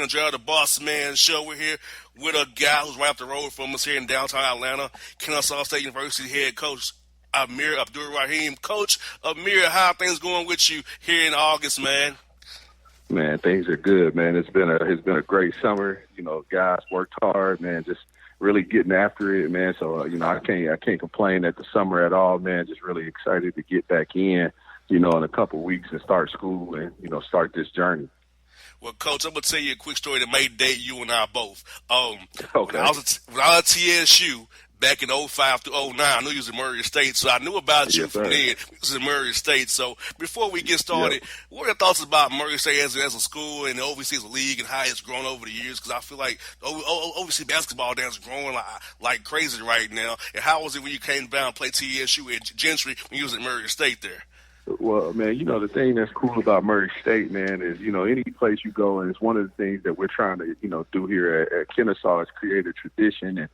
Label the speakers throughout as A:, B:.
A: Ken Gerald, the Bossman show. We're here with a guy who's right up the road from us here in downtown Atlanta, Kennesaw State University head coach Amir Abdul Rahim. Coach Amir, how are things going with you here in August, man?
B: Man, things are good, man. It's been a great summer. You know, guys worked hard, man. Just really getting after it, man. So I can't complain at the summer at all, man. Just really excited to get back in, in a couple of weeks and start school and start this journey.
A: Well, Coach, I'm gonna tell you a quick story that may date you and I both.
B: Okay.
A: When I was at TSU back in 05 to 09, I knew you was in Murray State, so I knew about you from then. You was in Murray State. So before we get started, what are your thoughts about Murray State as a school and the OVC as a league and how it's grown over the years? Because I feel like OVC basketball down is growing like crazy right now. And how was it when you came down and played TSU at Gentry when you was at Murray State there?
B: Well, man, the thing that's cool about Murray State, man, is, any place you go, and it's one of the things that we're trying to, do here at Kennesaw is create a tradition and,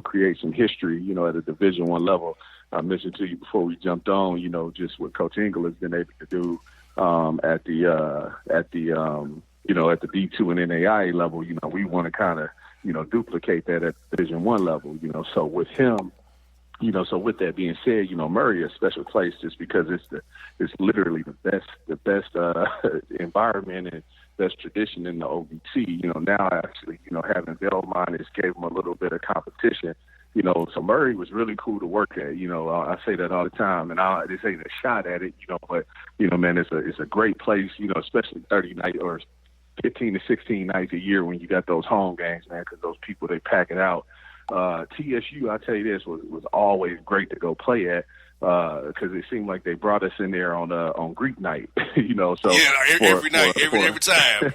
B: create some history, at a Division I level. I mentioned to you before we jumped on, just what Coach Engel has been able to do at the D2 and NAIA level. We want to kind of, duplicate that at Division I level, so with him. So with that being said, Murray is a special place just because it's literally the best environment and best tradition in the OVC. Now actually, having Belmont has gave them a little bit of competition. So Murray was really cool to work at. I say that all the time, and this ain't a shot at it. But man, it's a great place. Especially 30 nights or 15 to 16 nights a year when you got those home games, man, because those people they pack it out. TSU, I tell you this, was always great to go play at because it seemed like they brought us in there on Greek night, So
A: every time.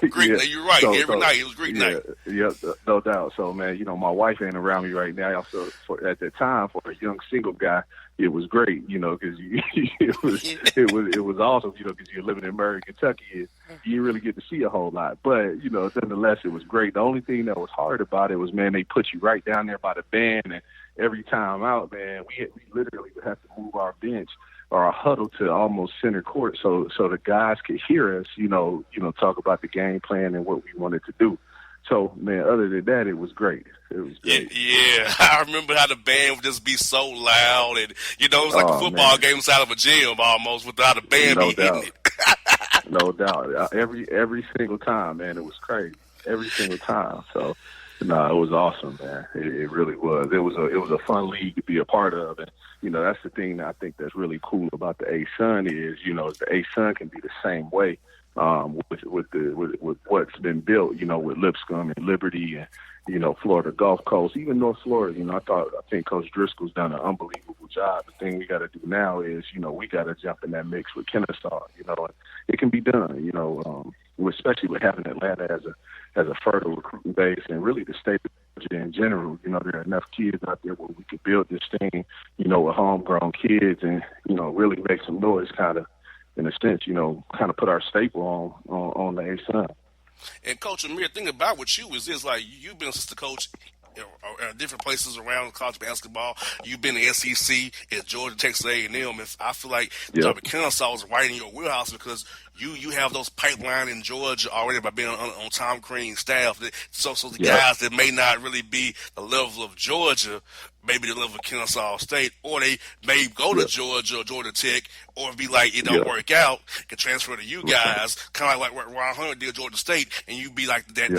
A: Greek night, you're right. Every night it was Greek night.
B: Yeah, no doubt. So man, my wife ain't around me right now. So at the time, for a young single guy, it was great, because it was awesome, because you're living in Murray, Kentucky. And you didn't really get to see a whole lot, but nonetheless, it was great. The only thing that was hard about it was, man, they put you right down there by the band, and every time out, man, we literally would have to move our bench or our huddle to almost center court, so the guys could hear us, talk about the game plan and what we wanted to do. So, man, other than that, it was great. It was great.
A: Yeah. I remember how the band would just be so loud, and it was like a football game inside of a gym almost without the band hitting it.
B: No doubt. Every single time, man, it was crazy. Every single time. So, it was awesome, man. It really was. It was a fun league to be a part of, and that's the thing that I think that's really cool about the ASUN is, the ASUN can be the same way. With what's been built, with Lipscomb and Liberty and, Florida Gulf Coast, even North Florida, I think Coach Driscoll's done an unbelievable job. The thing we got to do now is, we got to jump in that mix with Kennesaw, and it can be done, especially with having Atlanta as a fertile recruiting base and really the state of Georgia in general. There are enough kids out there where we could build this thing, with homegrown kids and, really make some noise kind of, in a sense, kind of put our staple on the ASUN.
A: And Coach Amir, thing about with you is this, like, you've been assistant coach in different places around college basketball. You've been in the SEC at Georgia, Texas A&M, and I feel like the job at Kennesaw is right in your wheelhouse because you have those pipeline in Georgia already by being on Tom Crean's staff. So the guys that may not really be the level of Georgia, maybe the level of Kennesaw State, or they may go to Georgia or Georgia Tech, or be like it don't work out, can transfer to you guys, kind of like what Ron Hunter did at Georgia State, and you be like that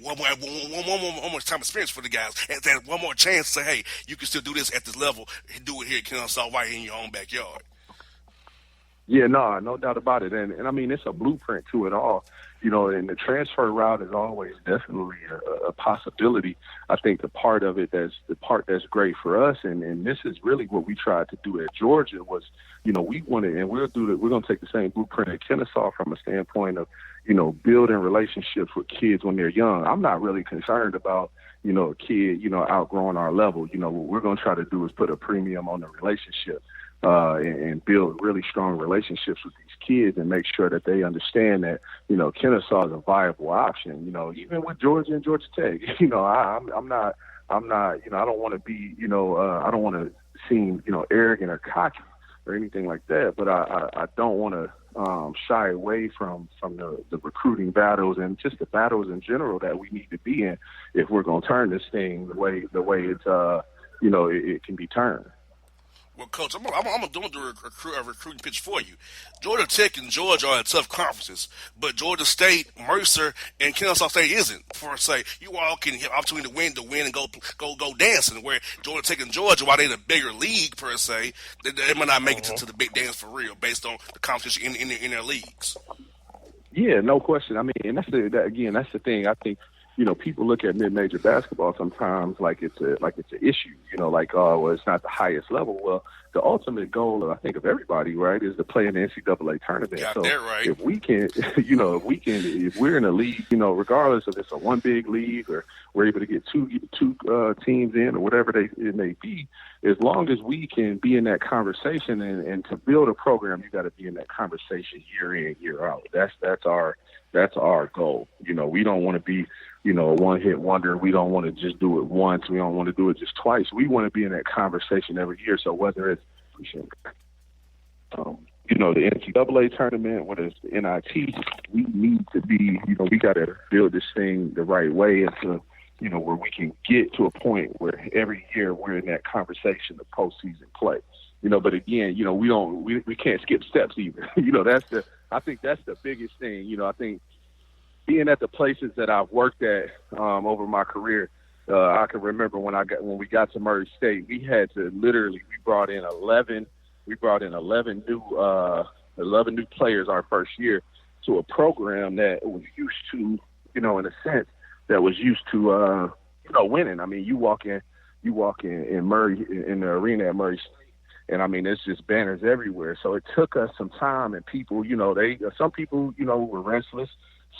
A: one more time experience for the guys, and that one more chance to say, hey, you can still do this at this level, do it here at Kennesaw right in your own backyard.
B: Yeah, no doubt about it. And I mean, it's a blueprint to it all, and the transfer route is always definitely a possibility. I think the part that's great for us, and this is really what we tried to do at Georgia was, we wanted, and we're going to take the same blueprint at Kennesaw from a standpoint of, building relationships with kids when they're young. I'm not really concerned about, a kid, outgrowing our level. What we're going to try to do is put a premium on the relationship. And build really strong relationships with these kids and make sure that they understand that, Kennesaw is a viable option, even with Georgia and Georgia Tech. I'm not, I don't want to be, I don't want to seem, arrogant or cocky, or anything like that. But I don't want to shy away from the recruiting battles and just the battles in general that we need to be in if we're going to turn this thing the way it's it can be turned.
A: Well, Coach, I'm doing the recruiting pitch for you. Georgia Tech and Georgia are in tough conferences, but Georgia State, Mercer, and Kennesaw State isn't. For say, you all can have opportunity to win and go dancing. Where Georgia Tech and Georgia, while they're in a bigger league per se, they might not make it to the big dance for real, based on the competition in their leagues.
B: Yeah, no question. I mean, and that's the thing. I think people look at mid-major basketball sometimes like it's an issue. Well, it's not the highest level. Well, the ultimate goal, I think, of everybody, right, is to play in the NCAA tournament.
A: Got
B: so
A: that right.
B: if we can, if we're in a league, regardless if it's a one big league or we're able to get two teams in or whatever it may be, as long as we can be in that conversation and to build a program, you got to be in that conversation year in, year out. That's our goal. We don't want to be a one-hit wonder. We don't want to just do it once. We don't want to do it just twice. We want to be in that conversation every year. So whether it's, the NCAA tournament, whether it's the NIT, we need to be, we got to build this thing the right way into, where we can get to a point where every year we're in that conversation of postseason play. But again, we can't skip steps either. I think that's the biggest thing. I think being at the places that I've worked at over my career, I can remember when we got to Murray State, we had to we brought in 11 new players our first year to a program that was used to, in a sense, that was used to winning. I mean, you walk in Murray in the arena at Murray State, and I mean, it's just banners everywhere. So it took us some time, and people, some people, were restless.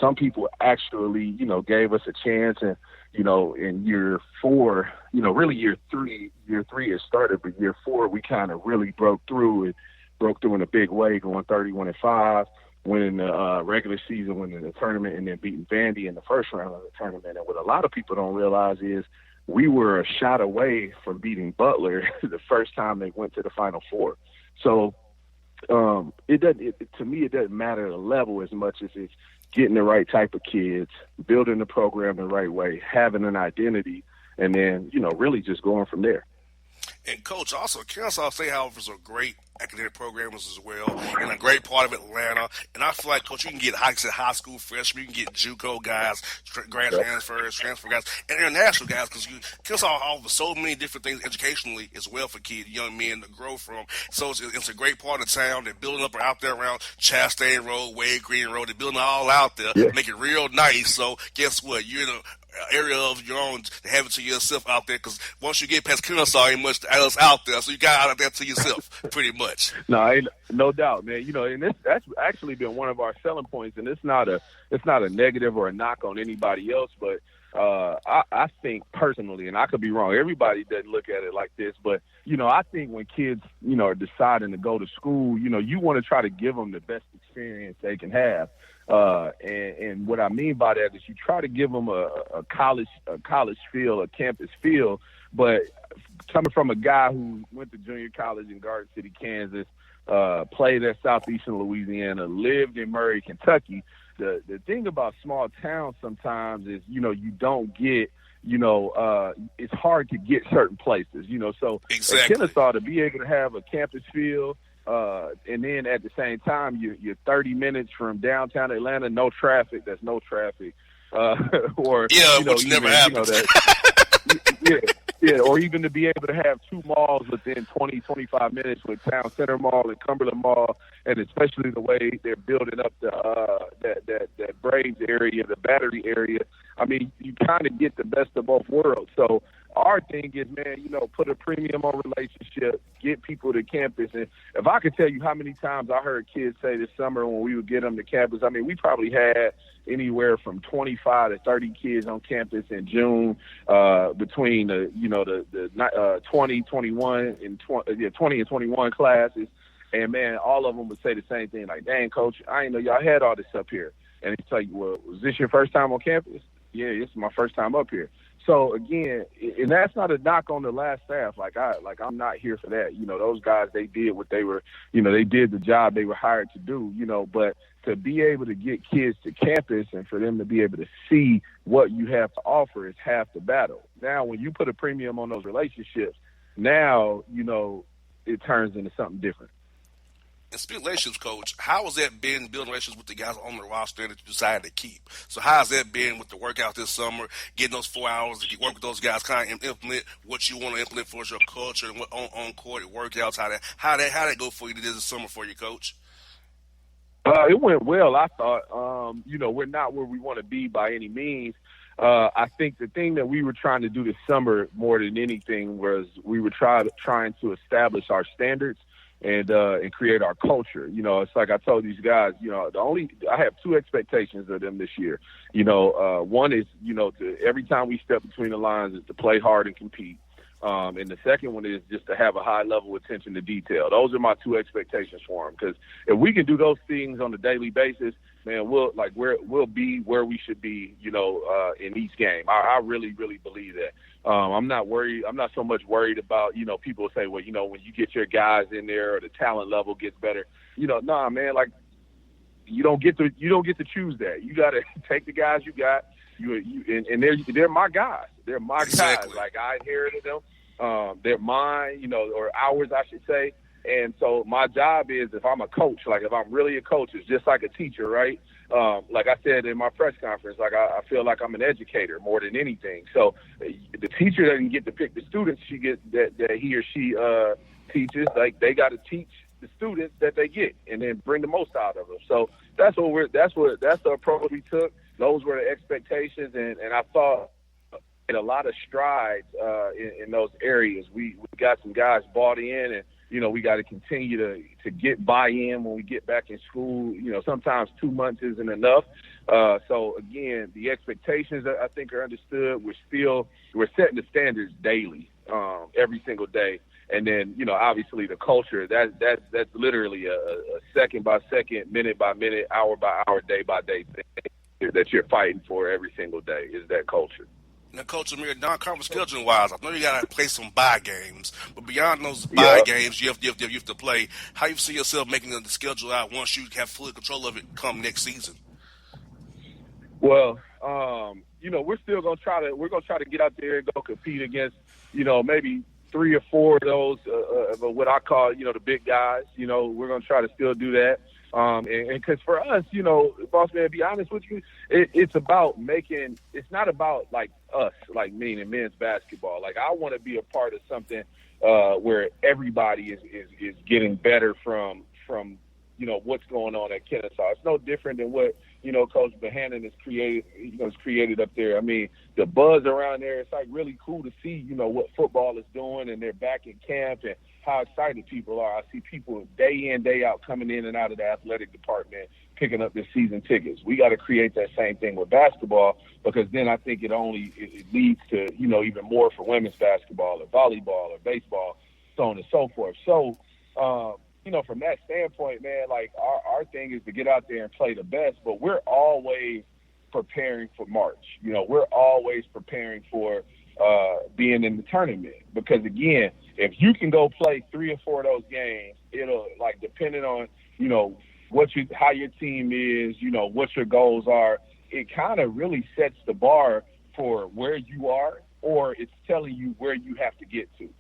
B: Some people actually, gave us a chance, and in year 4, really year three it started, but year 4 we kind of really broke through in a big way, going 31-5, winning the regular season, winning the tournament, and then beating Vandy in the first round of the tournament. And what a lot of people don't realize is we were a shot away from beating Butler the first time they went to the Final Four. So to me, it doesn't matter the level as much as it's getting the right type of kids, building the program the right way, having an identity, and then, really just going from there.
A: And, Coach, also, Kennesaw State, however, is a great academic programs as well, and a great part of Atlanta. And I feel like, Coach, you can get high school freshmen, you can get JUCO guys, grad transfers, transfer guys, and international guys, because Kennesaw offers so many different things educationally as well for kids, young men to grow from. So it's a great part of town. They're building up out there around Chastain Road, Wade Green Road. They're building it all out there, make it real nice. So guess what? You're in a area of your own to have it to yourself out there, because once you get past Kennesaw, ain't much else out there, so you got out there to yourself pretty much.
B: No doubt, man. And that's actually been one of our selling points, and it's not a negative or a knock on anybody else, but I think personally, and I could be wrong, everybody doesn't look at it like this, but I think when kids are deciding to go to school, you want to try to give them the best experience they can have. And what I mean by that is you try to give them a college feel, a campus feel, but coming from a guy who went to junior college in Garden City, Kansas, played at Southeastern Louisiana, lived in Murray, Kentucky, the thing about small towns sometimes is, you don't get, it's hard to get certain places, so
A: exactly.
B: At Kennesaw, to be able to have a campus feel, and then at the same time, you're 30 minutes from downtown Atlanta, no traffic. There's no traffic.
A: Which never happens.
B: Or even to be able to have 2 malls within 20, 25 minutes with Town Center Mall and Cumberland Mall, and especially the way they're building up that Braves area, the Battery area. I mean, you kind of get the best of both worlds. So our thing is, man, put a premium on relationship, get people to campus. And if I could tell you how many times I heard kids say this summer when we would get them to campus, I mean, we probably had anywhere from 25 to 30 kids on campus in June, between the 20, 21 and 20 and 21 classes. And man, all of them would say the same thing, like, "Dang, Coach, I didn't know y'all had all this up here." And it's like, "Well, was this your first time on campus?" "Yeah, this is my first time up here." So again, and that's not a knock on the last staff. I'm not here for that. Those guys, they did what they were, they did the job they were hired to do, but to be able to get kids to campus and for them to be able to see what you have to offer is half the battle. Now, when you put a premium on those relationships, now, it turns into something different.
A: And speaking of relationships, Coach, how has that been building relationships with the guys on the roster that you decided to keep? So how has that been with the workout this summer, getting those 4 hours to work with those guys, kind of implement what you want to implement for your culture and what on court workouts, how that go for you this summer for you, Coach?
B: It went well, I thought. We're not where we want to be by any means. I think the thing that we were trying to do this summer more than anything was we were trying to establish our standards and create our culture. It's like I told these guys, I have two expectations of them this year. One is, every time we step between the lines is to play hard and compete. And the second one is just to have a high level of attention to detail. Those are my two expectations for them. Because if we can do those things on a daily basis, man, we'll be where we should be, in each game. I really, really believe that. I'm not worried. I'm not so much worried about, people say, well, when you get your guys in there or the talent level gets better, nah, man, you don't get to choose that. You got to take the guys you got. And they're my guys. They're my
A: Exactly.
B: guys. I inherited them. They're mine, or ours, I should say. And so my job is, if I'm a coach, if I'm really a coach, it's just like a teacher, right? Like I said in my press conference, I feel like I'm an educator more than anything. So the teacher doesn't get to pick the students that he or she teaches. They got to teach the students that they get and then bring the most out of them. So that's the approach we took. Those were the expectations, and I thought in a lot of strides in those areas. We got some guys bought in, and we got to continue to get buy-in when we get back in school. Sometimes 2 months isn't enough. So again, the expectations I think are understood. We're setting the standards daily, every single day. And then, obviously the culture, that's literally a second by second, minute by minute, hour by hour, day by day thing that you're fighting for every single day is that culture.
A: Now, Coach Amir, non-conference scheduling wise, I know you got to play some bye games, but beyond those bye games, you have to play. How you see yourself making the schedule out once you have full control of it come next season?
B: Well, we're still gonna try to get out there and go compete against, maybe 3 or 4 of those, what I call, the big guys. We're gonna try to still do that. And because for us, Bossman, to be honest with you, it's not about us, meaning men's basketball. I want to be a part of something where everybody is getting better from what's going on at Kennesaw. It's no different than what Coach Bohannon has created up there. I mean, the buzz around there, it's really cool to see what football is doing, and they're back in camp and how excited people are. I see people day in, day out coming in and out of the athletic department picking up their season tickets. We got to create that same thing with basketball, because then I think it leads to even more for women's basketball or volleyball or baseball, so on and so forth. So from that standpoint, man, our thing is to get out there and play the best, but we're always preparing for March. We're always preparing for being in the tournament, because again, if you can go play 3 or 4 of those games, it'll depending on how your team is, what your goals are, it kind of really sets the bar for where you are, or it's telling you where you have to get to.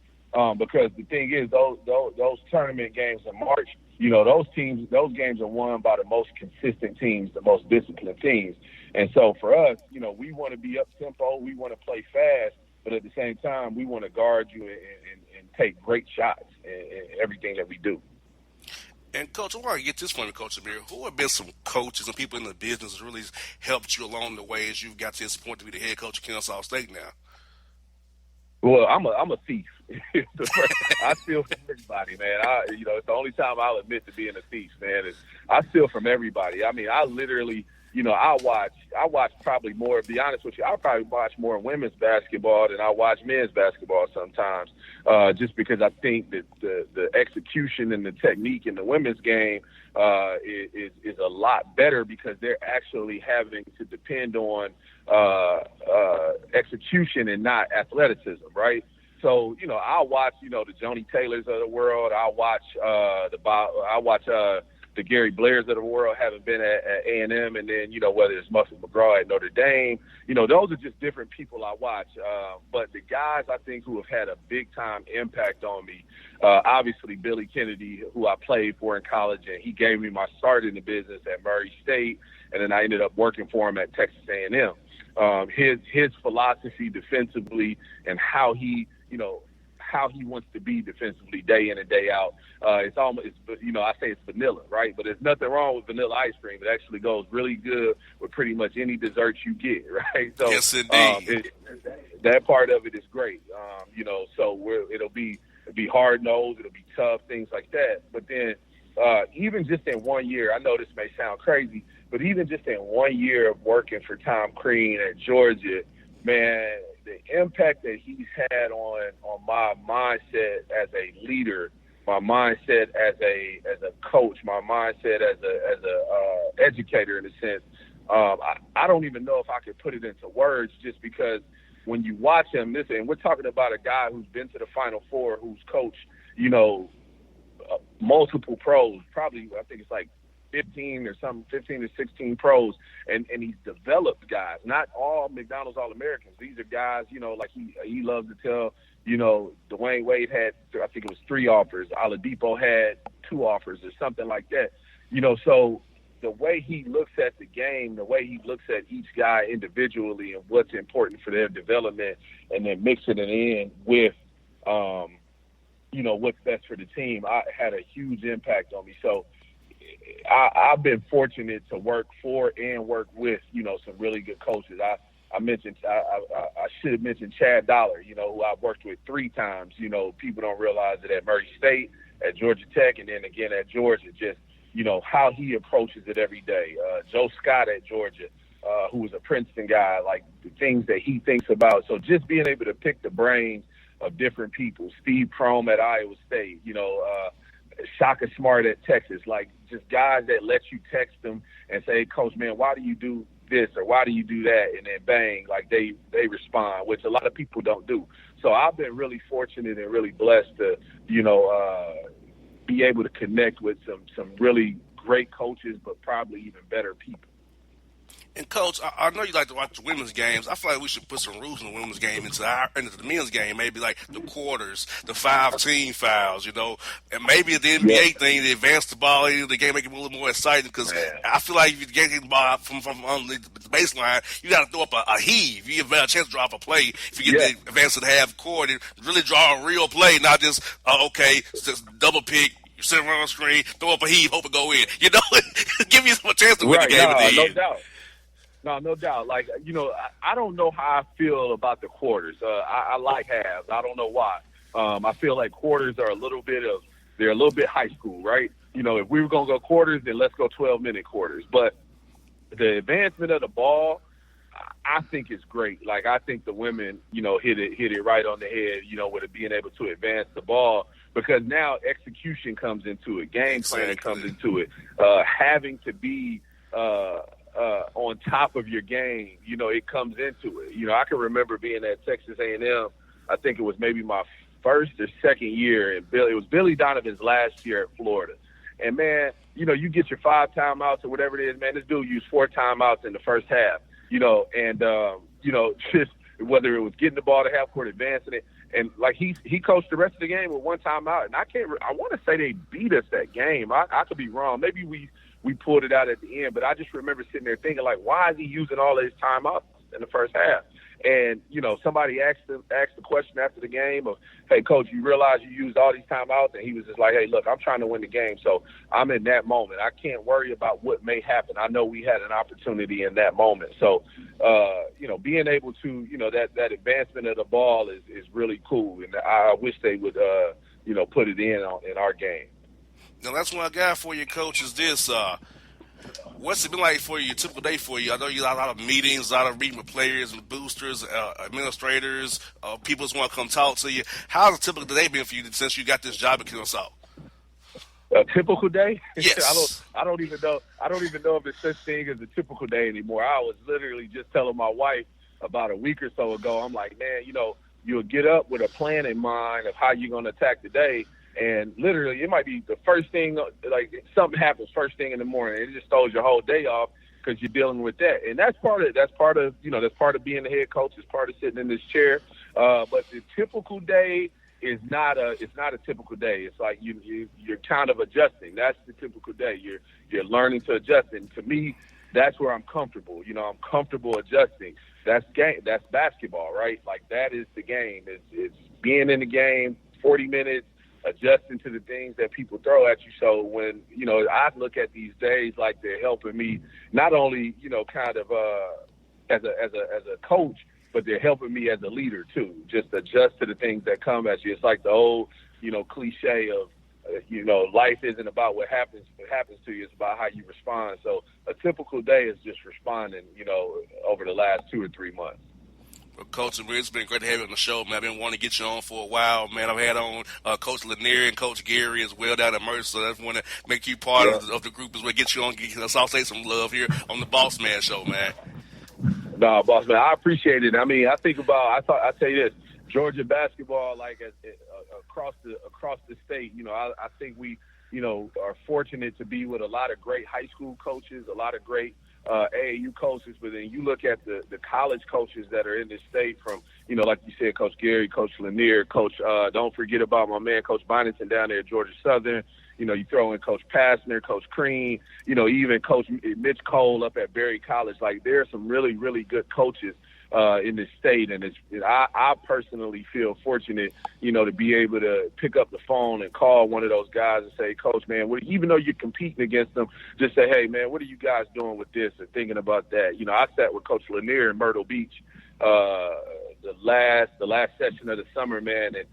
B: Because the thing is, those tournament games in March, those games are won by the most consistent teams, the most disciplined teams. And so for us, we want to be up tempo, we want to play fast, but at the same time, we want to guard you and take great shots in everything that we do.
A: And, Coach, I want to get this from you, Coach Amir. Who have been some coaches and people in the business that really helped you along the way as you've got to this point to be the head coach of Kennesaw State now?
B: Well, I'm a thief. I steal from everybody, man. It's the only time I'll admit to being a thief, man. I steal from everybody. I mean, I literally I watch probably more. To be honest with you, I probably watch more women's basketball than I watch men's basketball sometimes, just because I think that the execution and the technique in the women's game is a lot better because they're actually having to depend on execution and not athleticism, right? So, I'll watch, the Joni Taylors of the world. I'll watch the Gary Blairs of the world, having been at A&M, and then, whether it's Muscle McGraw at Notre Dame. Those are just different people I watch. But the guys I think who have had a big-time impact on me, obviously Billy Kennedy, who I played for in college, and he gave me my start in the business at Murray State, and then I ended up working for him at Texas A&M. His philosophy defensively and how he wants to be defensively day in and day out. I say it's vanilla, right? But there's nothing wrong with vanilla ice cream. It actually goes really good with pretty much any dessert you get, right? So,
A: yes, indeed.
B: That part of it is great. So it'll be hard nosed, it'll be tough, things like that. But then even just in 1 year, I know this may sound crazy, but even just in 1 year of working for Tom Crean at Georgia, man, the impact that he's had on my mindset as a leader, my mindset as a coach, my mindset as a educator in a sense, I don't even know if I could put it into words, just because when you watch him, and we're talking about a guy who's been to the Final Four, who's coached, multiple pros, probably I think it's like 15 or 16 pros, and he's developed guys, not all McDonald's All-Americans. These are guys, like he loves to tell, Dwayne Wade had, I think it was 3 offers. Oladipo had 2 offers or something like that. So the way he looks at the game, the way he looks at each guy individually and what's important for their development, and then mixing it in with, what's best for the team, had a huge impact on me. So I've been fortunate to work for and work with, some really good coaches. I should have mentioned Chad Dollar, who I've worked with 3 times. People don't realize it at Murray State, at Georgia Tech, and then again at Georgia, just, how he approaches it every day. Joe Scott at Georgia, who was a Princeton guy, like the things that he thinks about. So just being able to pick the brains of different people. Steve Prohm at Iowa State, Shaka Smart at Texas, like just guys that let you text them and say, Coach, man, why do you do this or why do you do that? And then bang, like they respond, which a lot of people don't do. So I've been really fortunate and really blessed to, be able to connect with some really great coaches, but probably even better people.
A: And Coach, I know you like to watch the women's games. I feel like we should put some rules in the women's game into the men's game. Maybe like the quarters, the 5-team fouls, and maybe the NBA thing, they advance the ball, the game make it a little more exciting. Because I feel like if you get the ball from the baseline, you got to throw up a heave. You have a chance to drop a play if you get the advance to the half court and really draw a real play, not just just double pick. You sit around the screen, throw up a heave, hope it go in. Give you some chance to win the game at the end.
B: No doubt. No doubt. Like, I don't know how I feel about the quarters. I like halves. I don't know why. I feel like quarters are a little bit high school, right? If we were going to go quarters, then let's go 12-minute quarters. But the advancement of the ball, I think is great. Like, I think the women, hit it right on the head, with it being able to advance the ball, because now execution comes into it, game planning comes into it, having to be on top of your game, it comes into it. I can remember being at Texas A&M. I think it was maybe my first or second year, and it was Billy Donovan's last year at Florida. And man, you get your 5 timeouts or whatever it is, man. This dude used 4 timeouts in the first half. Just whether it was getting the ball to half court, advancing it, and like he coached the rest of the game with 1 timeout. And I want to say they beat us that game. I could be wrong. Maybe we pulled it out at the end, but I just remember sitting there thinking, like, why is he using all of his timeouts in the first half? And, somebody asked the question after the game of, hey, Coach, you realize you used all these timeouts? And he was just like, hey, look, I'm trying to win the game, so I'm in that moment. I can't worry about what may happen. I know we had an opportunity in that moment. So, being able to, that advancement of the ball is really cool. And I wish they would, put it in our game.
A: Now, that's what I got for you, Coach, is this. What's it been like for you, a typical day for you? I know you got a lot of meetings, a lot of meeting with players and boosters, administrators, people just want to come talk to you. How's a typical day been for you since you got this job at Kennesaw?
B: A typical day?
A: Yes.
B: I don't even know if it's such thing as a typical day anymore. I was literally just telling my wife about a week or so ago. I'm like, man, you'll get up with a plan in mind of how you're going to attack the day. And literally, it might be the first thing, like something happens first thing in the morning. It just throws your whole day off because you're dealing with that. And that's part of being the head coach. It's part of sitting in this chair. But the typical day is not a typical day. It's like you're kind of adjusting. That's the typical day. You're learning to adjust. And to me, that's where I'm comfortable. I'm comfortable adjusting. That's basketball, right? Like that is the game. It's being in the game 40 minutes, adjusting to the things that people throw at you. So when, I look at these days like they're helping me not only, kind of as a coach, but they're helping me as a leader too. Just adjust to the things that come at you. It's like the old, cliche of, life isn't about what happens to you. It's about how you respond. So a typical day is just responding, over the last 2 or 3 months.
A: Well, Coach, it's been great to have you on the show, man. I've been wanting to get you on for a while, man. I've had on Coach Lanier and Coach Gary as well down at Mercer, so I just want to make you part of the group as well, get you on, get us say some love here on the Bossman show, man.
B: No, Bossman, I appreciate it. I mean, I tell you this, Georgia basketball, like across the state, I think we, are fortunate to be with a lot of great high school coaches, a lot of great AAU coaches, but then you look at the college coaches that are in this state from, like you said, Coach Gary, Coach Lanier, Coach, don't forget about my man, Coach Byington down there at Georgia Southern. You throw in Coach Passner, Coach Crean, even Coach Mitch Cole up at Berry College. Like, there are some really, really good coaches in this state, and I personally feel fortunate, to be able to pick up the phone and call one of those guys and say, Coach, man, even though you're competing against them, just say, hey, man, what are you guys doing with this and thinking about that? I sat with Coach Lanier in Myrtle Beach the last session of the summer, man, and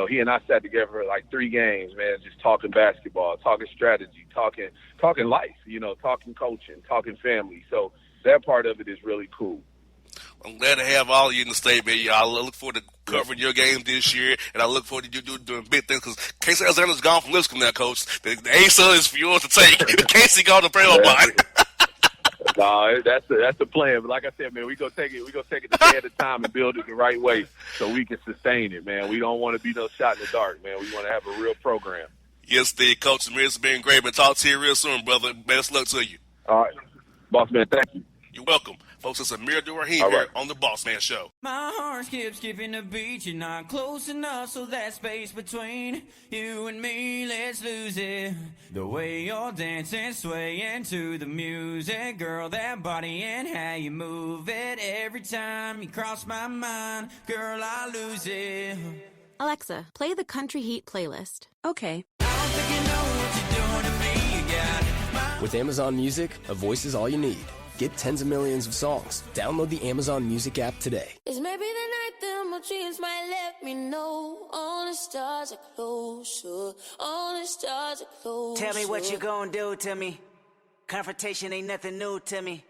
B: he and I sat together for like 3 games, man, just talking basketball, talking strategy, talking life, talking coaching, talking family. So that part of it is really cool.
A: I'm glad to have all of you in the state, man. I look forward to covering your game this year, and I look forward to you doing big things because Casey Alexander's gone from Lipscomb now, Coach. The ASA is for yours to take. Casey gone to Belmont.
B: No, that's the plan. But like I said, man, we go take it a day at a time and build it the right way so we can sustain it, man. We don't want to be no shot in the dark, man. We want to have a real program.
A: Yes, Coach. It's been great. But talk to you real soon, brother. Best luck to you.
B: All right, boss man. Thank you.
A: You're welcome. Folks, it's Amir Durahim here on the Bossman Show.
C: My heart skips skipping the beat. You're not close enough, so that space between you and me, let's lose it. The way you're dancing, swaying to the music, girl, that body and how you move it. Every time you cross my mind, girl, I lose it.
D: Alexa, play the Country Heat playlist. Okay.
C: I don't think you know what you're doing to me. You got
E: With Amazon Music, a voice is all you need. Get tens of millions of songs. Download the Amazon Music app today.
F: It's maybe the night that my dreams might let me know. All the stars are closer. All the stars are closer.
G: Tell me what you gonna do to me. Confrontation ain't nothing new to me.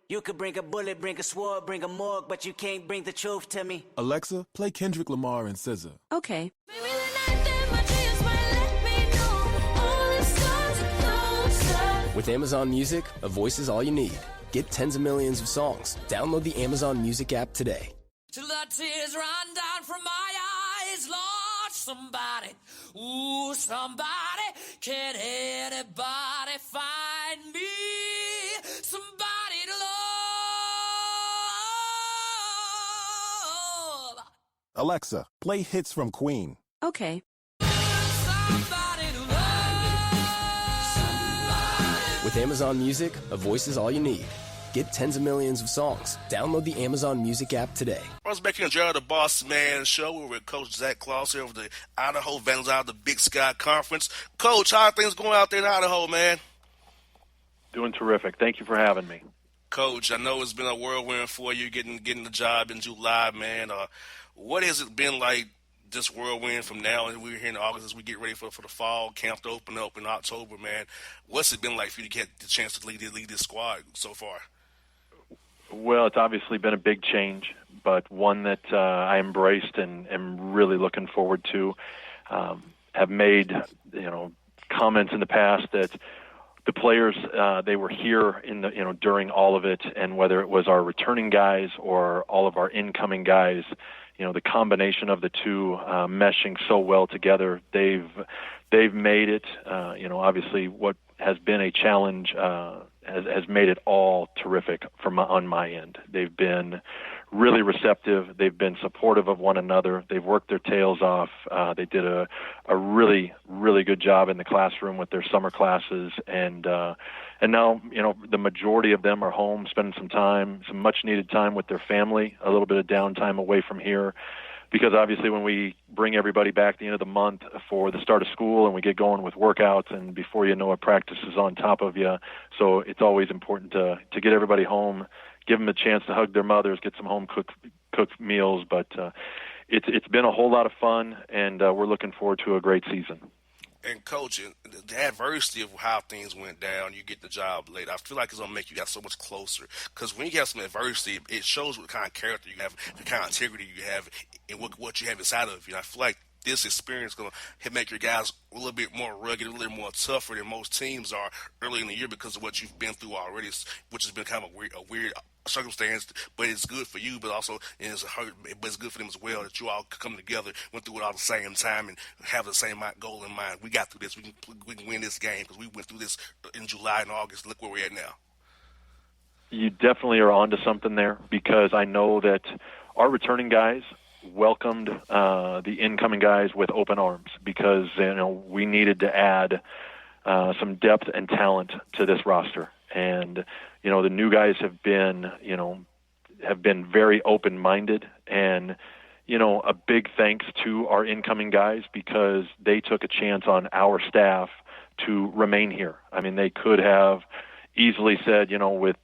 G: You could bring a bullet, bring a sword, bring a morgue, but you can't bring the truth to me.
H: Alexa, play Kendrick Lamar and SZA.
D: Okay.
F: Maybe the night that my dreams might let me know. All the stars are closer.
E: With Amazon Music, a voice is all you need. Get tens of millions of songs. Download the Amazon Music app today.
C: till the tears run down from my eyes. Lord, somebody, ooh, somebody, can anybody find me? Somebody to love.
H: Alexa, play hits from Queen.
D: Okay.
C: Somebody to love. Somebody.
E: With Amazon Music, a voice is all you need. Get tens of millions of songs. Download the Amazon Music app today.
A: I was back here in the Bossman Show. We're with Coach Zach Claus here of the Idaho Vandals out of the Big Sky Conference. Coach, how are things going out there in Idaho, man?
I: Doing terrific. Thank you for having me.
A: Coach, I know it's been a whirlwind for you getting the job in July, man. What has it been like this whirlwind from now, and we're here in August as we get ready for the fall camp to open up in October, man. What's it been like for you to get the chance to lead this squad so far?
I: Well, it's obviously been a big change, but one that I embraced and am really looking forward to. Have made, comments in the past that the players, they were here during all of it, and whether it was our returning guys or all of our incoming guys, the combination of the two meshing so well together, they've made it. Obviously, what has been a challenge has made it all terrific on my end. They've been really receptive. They've been supportive of one another. They've worked their tails off. They did a really, really good job in the classroom with their summer classes, and now the majority of them are home, spending some much needed time with their family, a little bit of downtime away from here. Because obviously when we bring everybody back at the end of the month for the start of school and we get going with workouts, and before you know it, practice is on top of you. So it's always important to get everybody home, give them a chance to hug their mothers, get some home cooked meals. But it's been a whole lot of fun, and we're looking forward to a great season.
A: And Coach, the adversity of how things went down, you get the job late. I feel like it's going to make you guys so much closer. Because when you have some adversity, it shows what kind of character you have, the kind of integrity you have, and what you have inside of you. And I feel like this experience is going to make your guys a little bit more rugged, a little more tougher than most teams are early in the year because of what you've been through already, which has been kind of a weird circumstance, but it's good for you, but also it's good for them as well that you all come together, went through it all at the same time, and have the same goal in mind. We got through this. We can win this game because we went through this in July and August. Look where we're at now.
I: You definitely are onto something there, because I know that our returning guys welcomed the incoming guys with open arms, because we needed to add some depth and talent to this roster. And the new guys have been very open-minded, and a big thanks to our incoming guys, because they took a chance on our staff to remain here. I mean, they could have easily said, with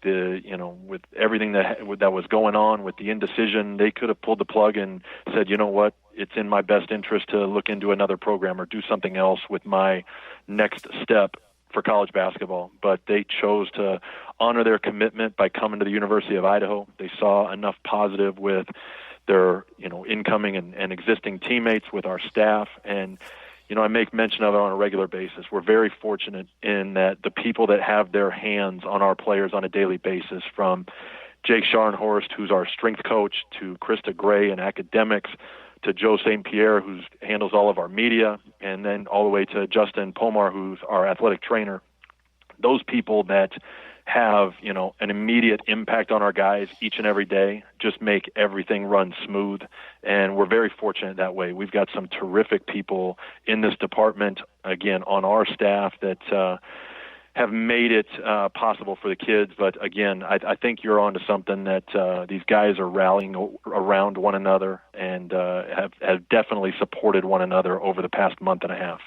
I: everything that was going on with the indecision, they could have pulled the plug and said, you know what, it's in my best interest to look into another program or do something else with my next step for college basketball. But they chose to honor their commitment by coming to the University of Idaho. They saw enough positive with their, incoming and existing teammates, with our staff. And, I make mention of it on a regular basis. We're very fortunate in that the people that have their hands on our players on a daily basis, from Jake Scharnhorst, who's our strength coach, to Krista Gray in academics, to Joe St. Pierre, who handles all of our media, and then all the way to Justin Pomar, who's our athletic trainer. Those people that have, an immediate impact on our guys each and every day just make everything run smooth. And we're very fortunate that way. We've got some terrific people in this department, again, on our staff that have made it possible for the kids. But again, I think you're onto something, that these guys are rallying around one another and have definitely supported one another over the past month and a half.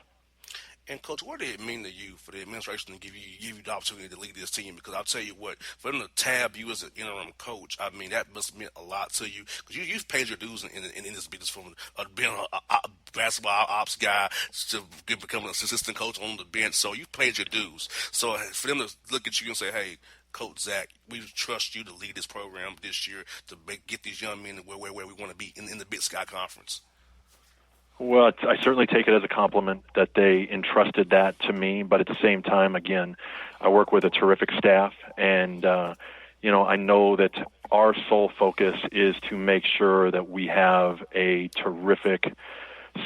A: And Coach, what did it mean to you for the administration to give you the opportunity to lead this team? Because I'll tell you what, for them to tab you as an interim coach, I mean, that must have meant a lot to you, because you've paid your dues in this business, from being a basketball ops guy to becoming an assistant coach on the bench. So you've paid your dues. So for them to look at you and say, hey, Coach Zach, we trust you to lead this program this year to get these young men where we want to be in the Big Sky Conference.
I: Well, I certainly take it as a compliment that they entrusted that to me. But at the same time, again, I work with a terrific staff, and, I know that our sole focus is to make sure that we have a terrific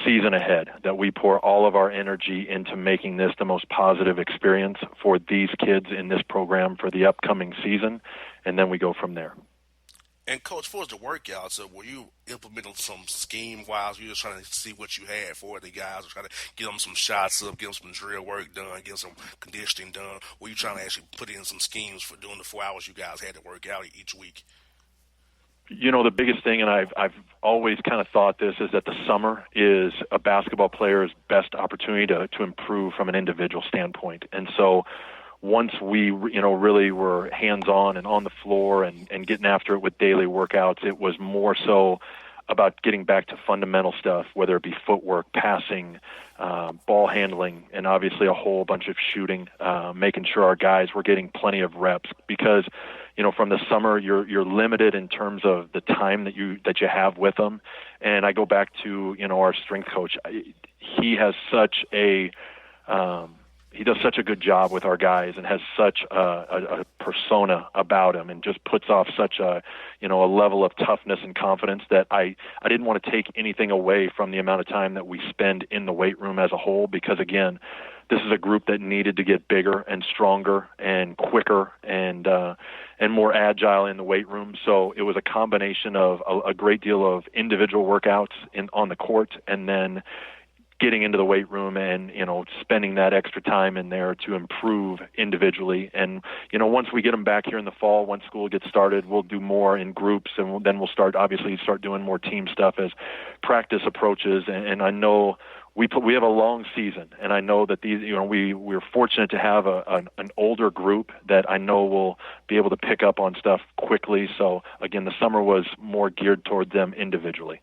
I: season ahead, that we pour all of our energy into making this the most positive experience for these kids in this program for the upcoming season, and then we go from there.
A: And Coach, for the workouts, were you implementing some scheme-wise? You were just trying to see what you had for the guys, or trying to get them some shots up, get them some drill work done, get them some conditioning done? Were you trying to actually put in some schemes for doing the 4 hours you guys had to work out each week?
I: The biggest thing, and I've always kind of thought this, is that the summer is a basketball player's best opportunity to improve from an individual standpoint. And so once we, really were hands-on and on the floor and getting after it with daily workouts, it was more so about getting back to fundamental stuff, whether it be footwork, passing, ball handling, and obviously a whole bunch of shooting, making sure our guys were getting plenty of reps because, from the summer you're limited in terms of the time that you have with them. And I go back to, our strength coach. He has such a he does such a good job with our guys and has such a persona about him and just puts off such a level of toughness and confidence that I didn't want to take anything away from the amount of time that we spend in the weight room as a whole, because again, this is a group that needed to get bigger and stronger and quicker and more agile in the weight room. So it was a combination of a great deal of individual workouts on the court, and then getting into the weight room and, spending that extra time in there to improve individually. And, once we get them back here in the fall, once school gets started, we'll do more in groups, and then we'll start doing more team stuff as practice approaches. And I know we have a long season, and I know that we're fortunate to have an older group that I know will be able to pick up on stuff quickly. So again, the summer was more geared toward them individually.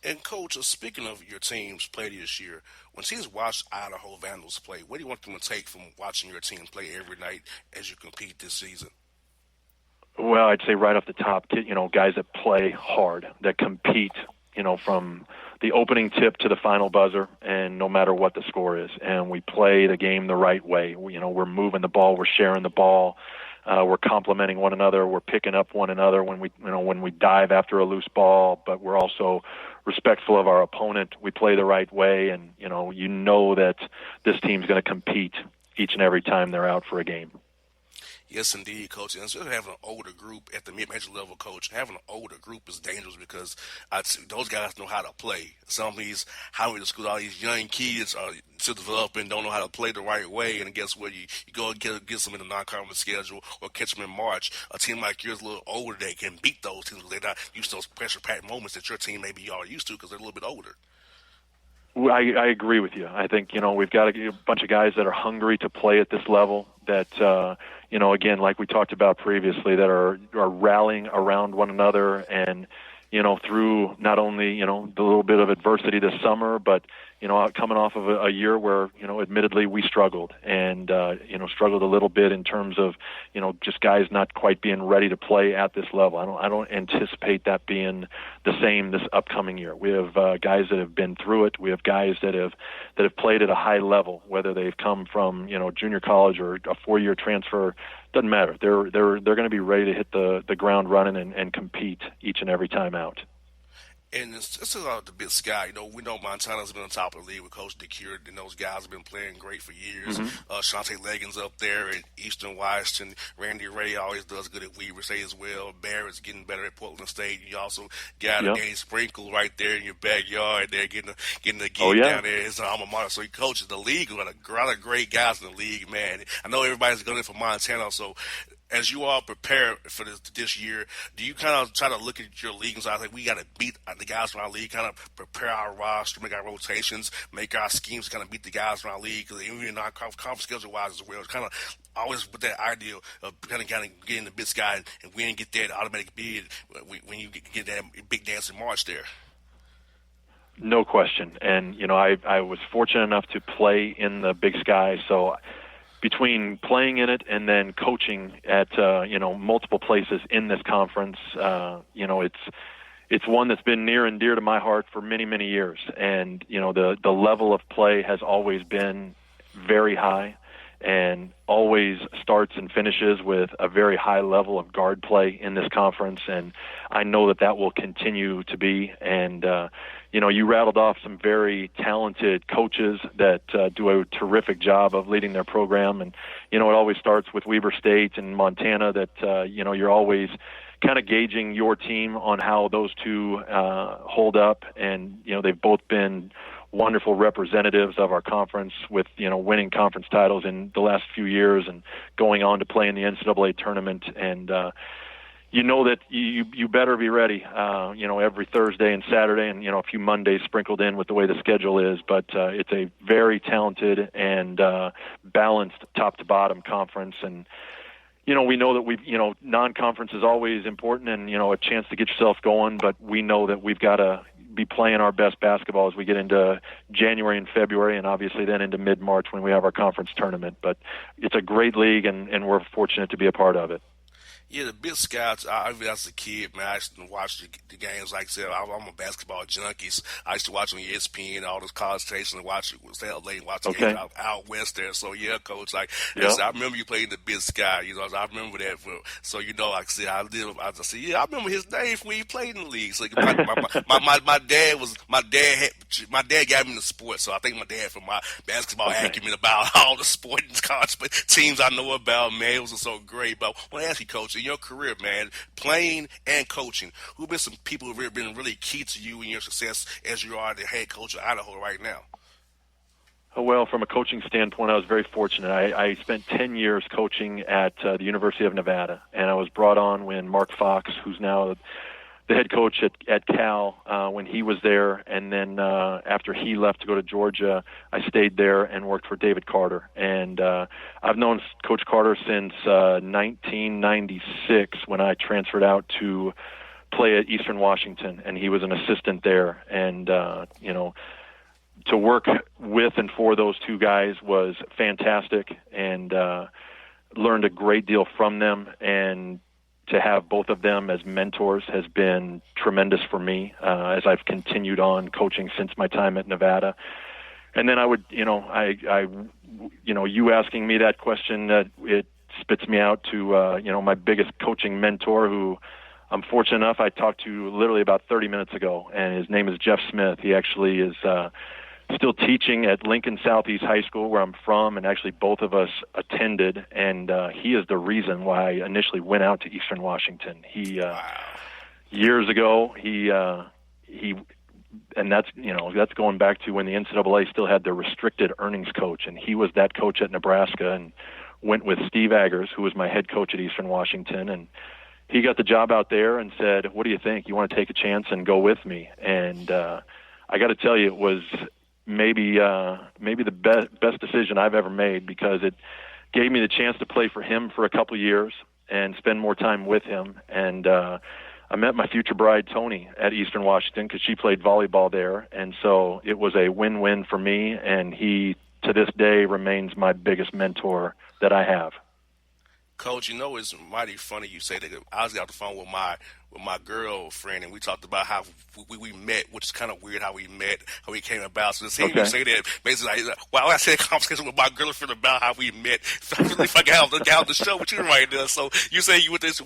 A: And, Coach, speaking of your team's play this year, when teams watch Idaho Vandals play, what do you want them to take from watching your team play every night as you compete this season?
I: Well, I'd say right off the top, guys that play hard, that compete, from the opening tip to the final buzzer, and no matter what the score is. And we play the game the right way. We're moving the ball, we're sharing the ball. We're complimenting one another. We're picking up one another when we dive after a loose ball, but we're also respectful of our opponent. We play the right way, and that this team's going to compete each and every time they're out for a game.
A: Yes, indeed, Coach. And instead of having an older group at the mid-major level, Coach, having an older group is dangerous because those guys know how to play. Some of these, how we school, all these young kids are still developing, don't know how to play the right way. And guess what? You go and get them in the non-conference schedule or catch them in March. A team like yours, a little older, they can beat those teams. They're not used to those pressure-packed moments that your team maybe are used to because they're a little bit older.
I: I agree with you. I think, we've got a bunch of guys that are hungry to play at this level that, again, like we talked about previously, that are rallying around one another and, through not only, the little bit of adversity this summer, but, coming off of a year where, admittedly we struggled and, struggled a little bit in terms of, just guys not quite being ready to play at this level. I don't anticipate that being the same this upcoming year. We have guys that have been through it. We have guys that have played at a high level, whether they've come from, junior college or a 4-year transfer. Doesn't matter. They're going to be ready to hit the ground running and compete each and every time out.
A: And it's about the Big Sky. We know Montana's been on top of the league with Coach DeCure, and those guys have been playing great for years. Mm-hmm. Shante Leggins up there, and Eastern Washington. Randy Ray always does good at Weber State as well. Barrett's getting better at Portland State. You also got a Dane Sprinkle right there in your backyard. They're getting the gig down there. His alma mater. So he coaches the league. A lot of great guys in the league, man. I know everybody's going in for Montana, so as you all prepare for this year, do you kind of try to look at your league and say, I think we got to beat the guys from our league, kind of prepare our roster, make our rotations, make our schemes, kind of beat the guys from our league? Because even in our conference schedule-wise as well, it's kind of always with that idea of kind of getting the Big Sky and we didn't get that automatic bid when you get that big dance in March there.
I: No question. And, I was fortunate enough to play in the Big Sky, so between playing in it and then coaching at multiple places in this conference, it's one that's been near and dear to my heart for many, many years. And the level of play has always been very high, and always starts and finishes with a very high level of guard play in this conference. And I know that will continue to be. And you rattled off some very talented coaches that do a terrific job of leading their program. And, it always starts with Weber State and Montana that, you're always kind of gauging your team on how those two hold up. And, they've both been wonderful representatives of our conference with, winning conference titles in the last few years and going on to play in the NCAA tournament. And, that you better be ready, every Thursday and Saturday and, a few Mondays sprinkled in with the way the schedule is. But it's a very talented and balanced top-to-bottom conference. And, we know that non-conference is always important and, a chance to get yourself going, but we know that we've got to be playing our best basketball as we get into January and February, and obviously then into mid-March when we have our conference tournament. But it's a great league, and we're fortunate to be a part of it.
A: Yeah, the Big Sky, as a kid, man, I used to watch the games. Like I said, I'm a basketball junkie. I used to watch on ESPN, all those college stations, and stay up late and watch the games out west there. So, yeah, Coach, I remember you playing the Big Sky. I remember that. So, like I said, I remember his name when he played in the league. So, my dad got me into sports, so I think my dad, from my basketball acumen about all the sporting college teams I know about, man, it was so great. But I want to ask you, Coach, in your career, man, playing and coaching, who've been some people who've been really key to you in your success as you are the head coach of Idaho right now?
I: Well, from a coaching standpoint, I was very fortunate. I spent 10 years coaching at the University of Nevada, and I was brought on when Mark Fox, who's now the head coach at Cal, when he was there, and then after he left to go to Georgia, I stayed there and worked for David Carter. And I've known Coach Carter since 1996 when I transferred out to play at Eastern Washington, and he was an assistant there. And, to work with and for those two guys was fantastic, and learned a great deal from them, and to have both of them as mentors has been tremendous for me as I've continued on coaching since my time at Nevada. And then I would, you asking me that question, it spits me out to, my biggest coaching mentor, who I'm fortunate enough I talked to literally about 30 minutes ago, and his name is Jeff Smith. He actually is still teaching at Lincoln Southeast High School, where I'm from, and actually both of us attended, and he is the reason why I initially went out to Eastern Washington. He years ago, and that's going back to when the NCAA still had their restricted earnings coach, and he was that coach at Nebraska, and went with Steve Aggers, who was my head coach at Eastern Washington, and he got the job out there and said, "What do you think? You want to take a chance and go with me?" And I got to tell you, it was maybe the best decision I've ever made, because it gave me the chance to play for him for a couple of years and spend more time with him. And I met my future bride, Tony, at Eastern Washington, because she played volleyball there. And so it was a win-win for me, and he, to this day, remains my biggest mentor that I have.
A: Coach, it's mighty funny you say that. I was out the phone with my girlfriend, and we talked about how we met, which is kind of weird how we met, how we came about. So to see you say that, basically, I said a conversation with my girlfriend about how we met. If I got on the show with you right now. So you say you went to this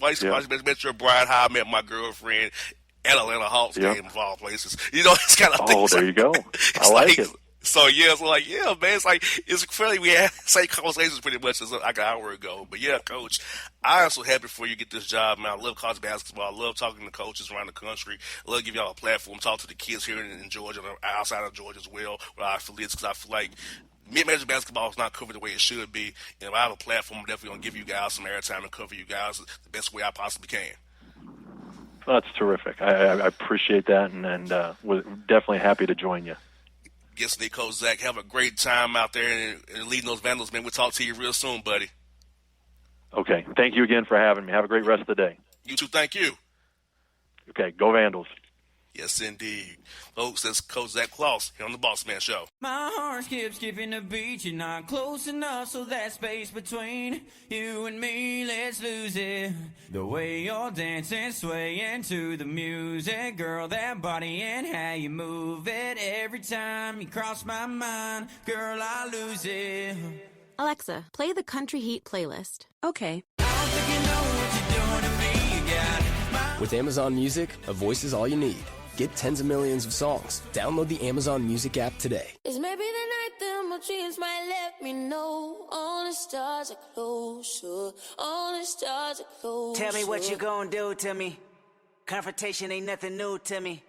A: met your bride, how I met my girlfriend at Atlanta Hawks game of all places. It's kind of things.
I: Oh, there you go. I like it.
A: So, man, it's fairly, we had same conversations pretty much as like an hour ago. But, yeah, Coach, I'm so happy for you to get this job, man. I love college basketball. I love talking to coaches around the country. I love to give y'all a platform, talk to the kids here in Georgia and outside of Georgia as well, where I affiliates, because I feel like mid-major basketball is not covered the way it should be. And if I have a platform, I'm definitely going to give you guys some airtime and cover you guys the best way I possibly can.
I: Well, that's terrific. I appreciate that, and we're definitely happy to join you.
A: Yes, Nick, Coach Zach, have a great time out there and leading those Vandals, man. We'll talk to you real soon, buddy.
I: Okay. Thank you again for having me. Have a great rest of the day.
A: You too. Thank you.
I: Okay. Go Vandals.
A: Yes, indeed. Folks, that's Coach Zach Kloss here on the Bossman Show.
C: My heart skips skipping the beat. You're not close enough, so that space between you and me, let's lose it. The way you're dancing, swaying to the music, girl, that body and how you move it. Every time you cross my mind, girl, I lose it.
D: Alexa, play the Country Heat playlist. Okay.
C: I don't think you know what you're doing to me. You got
E: With Amazon Music, a voice is all you need. Get tens of millions of songs. Download the Amazon Music app today.
F: It's maybe the night that my dreams might let me know. All the stars are closer. All the stars are closer.
G: Tell me what you gonna do to me. Confrontation ain't nothing new to me.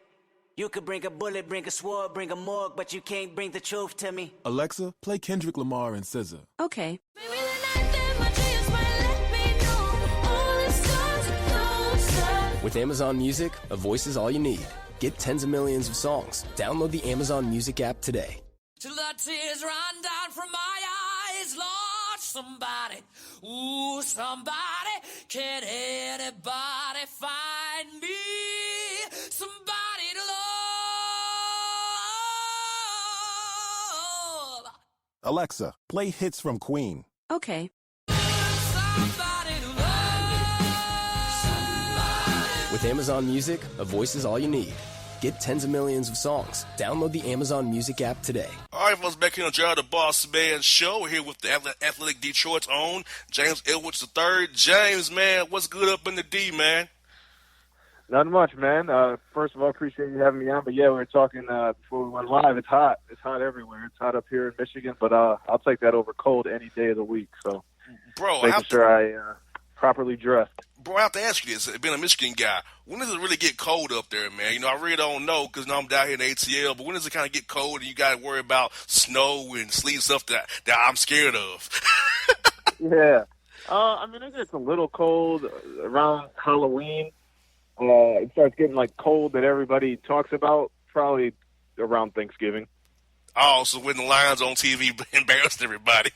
G: You could bring a bullet, bring a sword, bring a morgue, but you can't bring the truth to me.
H: Alexa, play Kendrick Lamar and SZA.
D: Okay.
F: Maybe the night that my dreams might let me know. All the stars are closer.
E: With Amazon Music, a voice is all you need. Get tens of millions of songs. Download the Amazon Music app today.
C: Till the tears run down from my eyes, Lord,
F: somebody, ooh, somebody, can anybody find me somebody to love?
H: Alexa, play hits from Queen.
D: Okay.
F: Somebody to love. Somebody.
E: With Amazon Music, a voice is all you need. Get tens of millions of songs. Download the Amazon Music app today.
A: All right, folks, back here on the Bossman Show. We're here with the Athletic Detroit's own James Edwards III. James, man, what's good up in the D, man?
B: Nothing much, man. First of all, appreciate you having me on. But yeah, we were talking before we went live. It's hot. It's hot everywhere. It's hot up here in Michigan, but I'll take that over cold any day of the week. So,
A: bro,
B: making sure I properly dressed.
A: Bro, I have to ask you this. Being a Michigan guy, when does it really get cold up there, man? You know, I really don't know because I'm down here in ATL, but when does it kind of get cold and you got to worry about snow and sleet stuff that I'm scared of?
B: Yeah. I mean, it gets a little cold around Halloween. It starts getting, like, cold that everybody talks about probably around Thanksgiving.
A: Oh, so when the Lions on TV embarrassed everybody.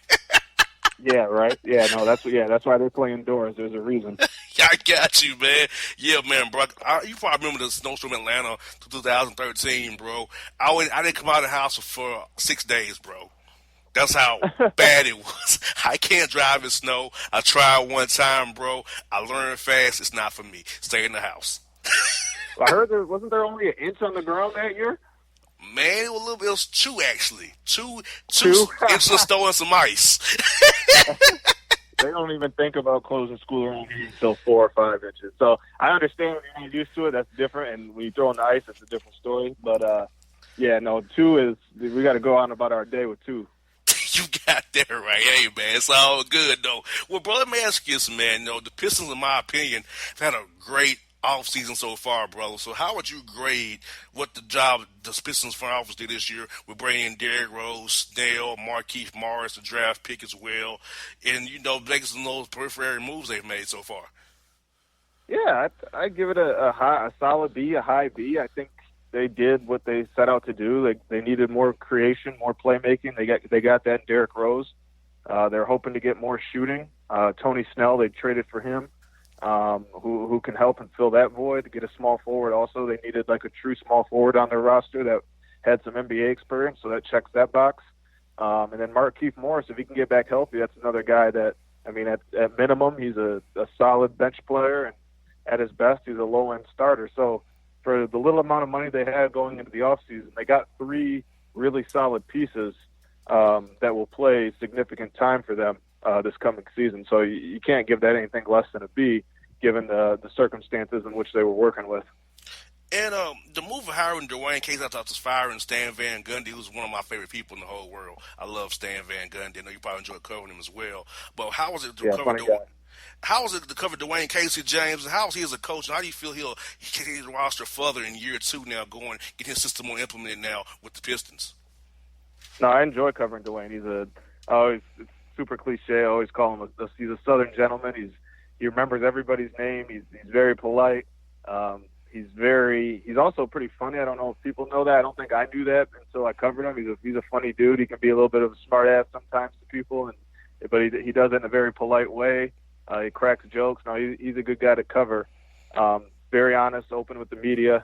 B: Yeah, right. Yeah, no, that's why they're playing indoors. There's a reason.
A: Yeah, I got you, man. Yeah, man, bro. You probably remember the snowstorm in Atlanta 2013, bro. I didn't come out of the house for 6 days, bro. That's how bad it was. I can't drive in snow. I tried one time, bro. I learned fast. It's not for me. Stay in the house.
B: I heard wasn't there only an inch on the ground that year?
A: Man, it was 2 actually. Two inches of snow and some ice.
B: They don't even think about closing school around here until 4 or 5 inches. So I understand when you're not used to it, that's different. And when you throw in the ice, it's a different story. But, yeah, no, 2 is – we got to go on about our day with 2.
A: You got that right. Hey, man, it's all good, though. Well, bro, let me ask you this, man. You know, the Pistons, in my opinion, have had a great offseason so far, bro. So how would you grade what the job the Pistons front office did this year with bringing in Derrick Rose, Snell, Markieff Morris, the draft pick as well, and, you know, making those periphery moves they've made so far?
B: Yeah, I give it a solid B, a high B. I think they did what they set out to do. They needed more creation, more playmaking. They got that in Derrick Rose. They're hoping to get more shooting. Tony Snell, they traded for him. Who can help and fill that void, to get a small forward. Also, they needed like a true small forward on their roster that had some NBA experience, so that checks that box. And then Markieff Morris, if he can get back healthy, that's another guy that, I mean, at minimum, he's a solid bench player, and at his best, he's a low-end starter. So for the little amount of money they had going into the offseason, they got 3 really solid pieces that will play significant time for them this coming season. So you can't give that anything less than a B, given the circumstances in which they were working with.
A: And the move of hiring Dwayne Casey, I thought was firing Stan Van Gundy, who's one of my favorite people in the whole world. I love Stan Van Gundy. I know you probably enjoy covering him as well. But how was it to cover Dwayne Casey, James? And how is he as a coach? And how do you feel he can get the roster further in year 2 now, get his system more implemented now with the Pistons?
B: No, I enjoy covering Dwayne. It's super cliche. I always call him he's a Southern gentleman. He remembers everybody's name. He's very polite. He's also pretty funny. I don't know if people know that. I don't think I knew that until I covered him. He's a funny dude. He can be a little bit of a smart ass sometimes to people, but he does it in a very polite way. He cracks jokes. No, he's a good guy to cover. Very honest, open with the media.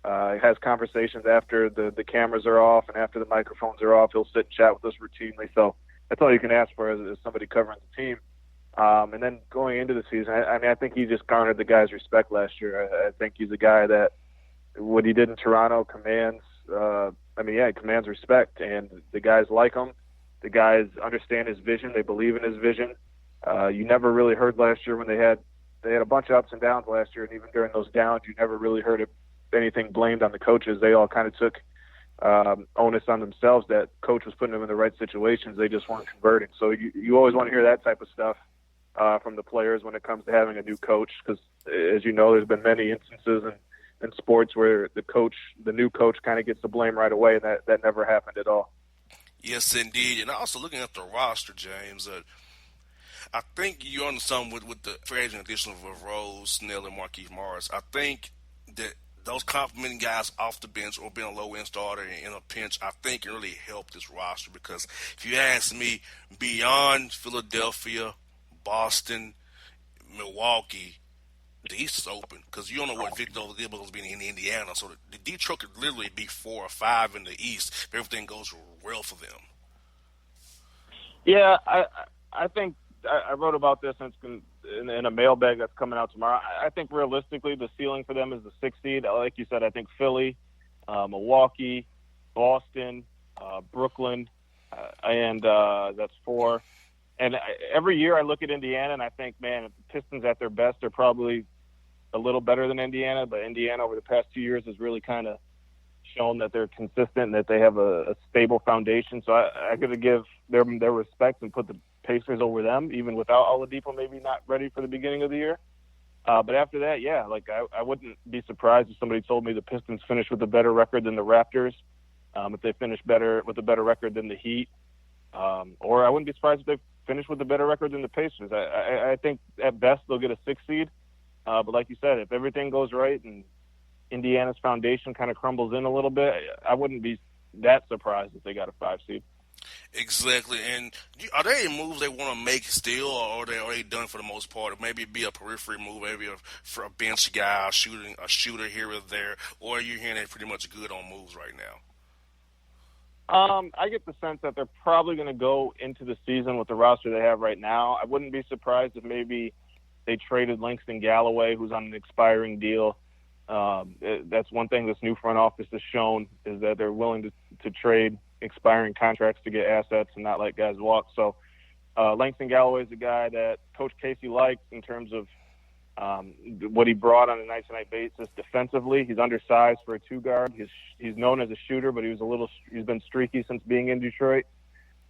B: He has conversations after the cameras are off and after the microphones are off. He'll sit and chat with us routinely. So that's all you can ask for as somebody covering the team. And then going into the season, I think he just garnered the guy's respect last year. I think he's a guy that what he did in Toronto commands. He commands respect, and the guys like him. The guys understand his vision. They believe in his vision. You never really heard last year when they had a bunch of ups and downs last year, and even during those downs, you never really heard anything blamed on the coaches. They all kind of took onus on themselves that coach was putting them in the right situations. They just weren't converting. So you always want to hear that type of stuff from the players when it comes to having a new coach, because as you know, there's been many instances in sports where the new coach kind of gets the blame right away, and that never happened at all.
A: Yes, indeed. And also looking at the roster, James, I think you're on something with the free agent addition of Rose, Snell, and Markieff Morris. I think that those complimenting guys off the bench or being a low-end starter in a pinch, I think can really help this roster because if you ask me, beyond Philadelphia, Boston, Milwaukee, the East is open because you don't know what Victor Oladipo is being in Indiana. So the Detroit could literally be 4 or 5 in the East if everything goes well for them.
J: Yeah, I think I wrote about this in a mailbag that's coming out tomorrow. I think realistically the ceiling for them is the 6th seed. Like you said, I think Philly, Milwaukee, Boston, Brooklyn, and that's 4. And every year I look at Indiana and I think, man, if the Pistons at their best, they're probably a little better than Indiana. But Indiana over the past 2 years has really kind of shown that they're consistent and that they have a stable foundation. So I got to give them their respect and put the Pacers over them, even without Oladipo maybe not ready for the beginning of the year. But after that, yeah, like I wouldn't be surprised if somebody told me the Pistons finished with a better record than the Raptors, if they finished with a better record than the Heat, or I wouldn't be surprised if they finished with a better record than the Pacers. I think at best they'll get a 6th seed. But like you said, if everything goes right and Indiana's foundation kind of crumbles in a little bit, I wouldn't be that surprised if they got a 5 seed.
A: Exactly. And are there any moves they want to make still, or are they done for the most part? Or maybe be a periphery move, maybe for a bench guy, a shooter here or there, or are you hearing they're pretty much good on moves right now?
J: I get the sense that they're probably going to go into the season with the roster they have right now. I wouldn't be surprised if maybe they traded Langston Galloway, who's on an expiring deal. That's one thing this new front office has shown is that they're willing to trade expiring contracts to get assets and not let guys walk. So Langston Galloway is a guy that Coach Casey likes in terms of what he brought on a night-to-night basis defensively. He's undersized for a 2-guard. He's known as a shooter, but he's been streaky since being in Detroit.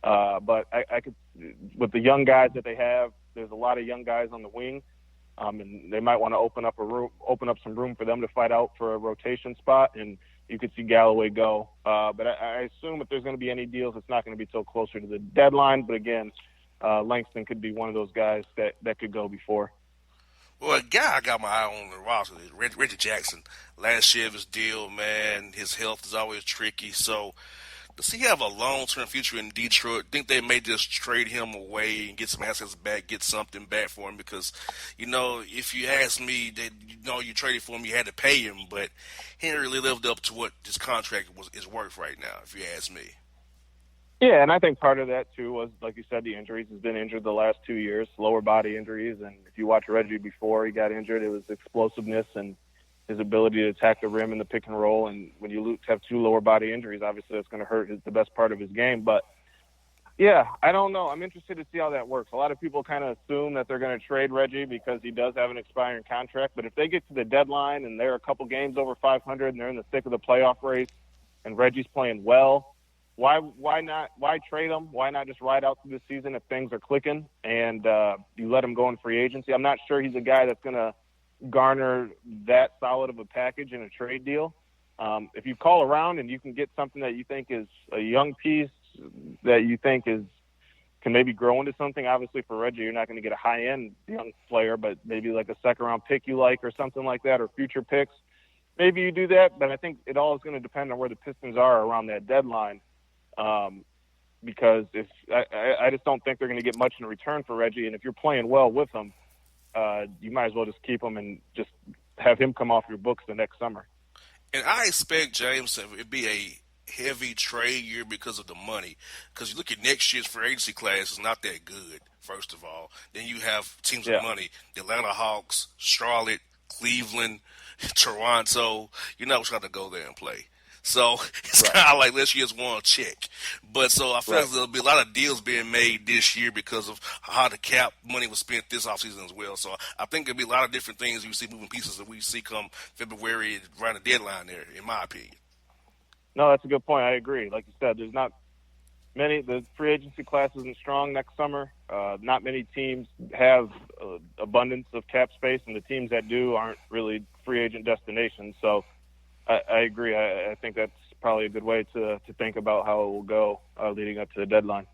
J: But I could, with the young guys that they have, there's a lot of young guys on the wing, and they might want to open up some room for them to fight out for a rotation spot, and you could see Galloway go. But I assume if there's going to be any deals, it's not going to be till closer to the deadline. But again, Langston could be one of those guys that could go before.
A: Well, a guy I got my eye on the roster is Reggie Jackson. Last year of his deal, man, his health is always tricky. So does he have a long-term future in Detroit? Think they may just trade him away and get some assets back, get something back for him? Because, if you ask me, you traded for him, you had to pay him, but he ain't really lived up to what his contract is worth right now, if you ask me.
J: Yeah, and I think part of that, too, was, like you said, the injuries. He's been injured the last 2 years, lower body injuries. And if you watch Reggie before he got injured, it was explosiveness and his ability to attack the rim in the pick and roll. And when you have 2 lower body injuries, obviously that's going to hurt the best part of his game. But, yeah, I don't know. I'm interested to see how that works. A lot of people kind of assume that they're going to trade Reggie because he does have an expiring contract. But if they get to the deadline and they're a couple games over 500 and they're in the thick of the playoff race and Reggie's playing well, why not? Why trade him? Why not just ride out through the season if things are clicking and you let him go in free agency? I'm not sure he's a guy that's going to garner that solid of a package in a trade deal. If you call around and you can get something that you think is a young piece that you think can maybe grow into something, obviously for Reggie, you're not going to get a high-end young player, but maybe like a second-round pick you like or something like that, or future picks. Maybe you do that, but I think it all is going to depend on where the Pistons are around that deadline. Because I just don't think they're going to get much in return for Reggie. And if you're playing well with him, you might as well just keep him and just have him come off your books the next summer.
A: And I expect, James, it'd be a heavy trade year because of the money. Because you look at next year's free agency class, it's not that good, first of all. Then you have teams with money. The Atlanta Hawks, Charlotte, Cleveland, Toronto. You're not trying to go there and play. So it's kind of like let's just want to check. But so I feel like there'll be a lot of deals being made this year because of how the cap money was spent this offseason as well. So I think there'll be a lot of different things you see moving pieces that we see come February around the deadline there, in my opinion.
J: No, that's a good point. I agree. Like you said, there's not many. The free agency class isn't strong next summer. Not many teams have abundance of cap space, and the teams that do aren't really free agent destinations. So I agree. I think that's probably a good way to think about how it will go leading up to the deadline.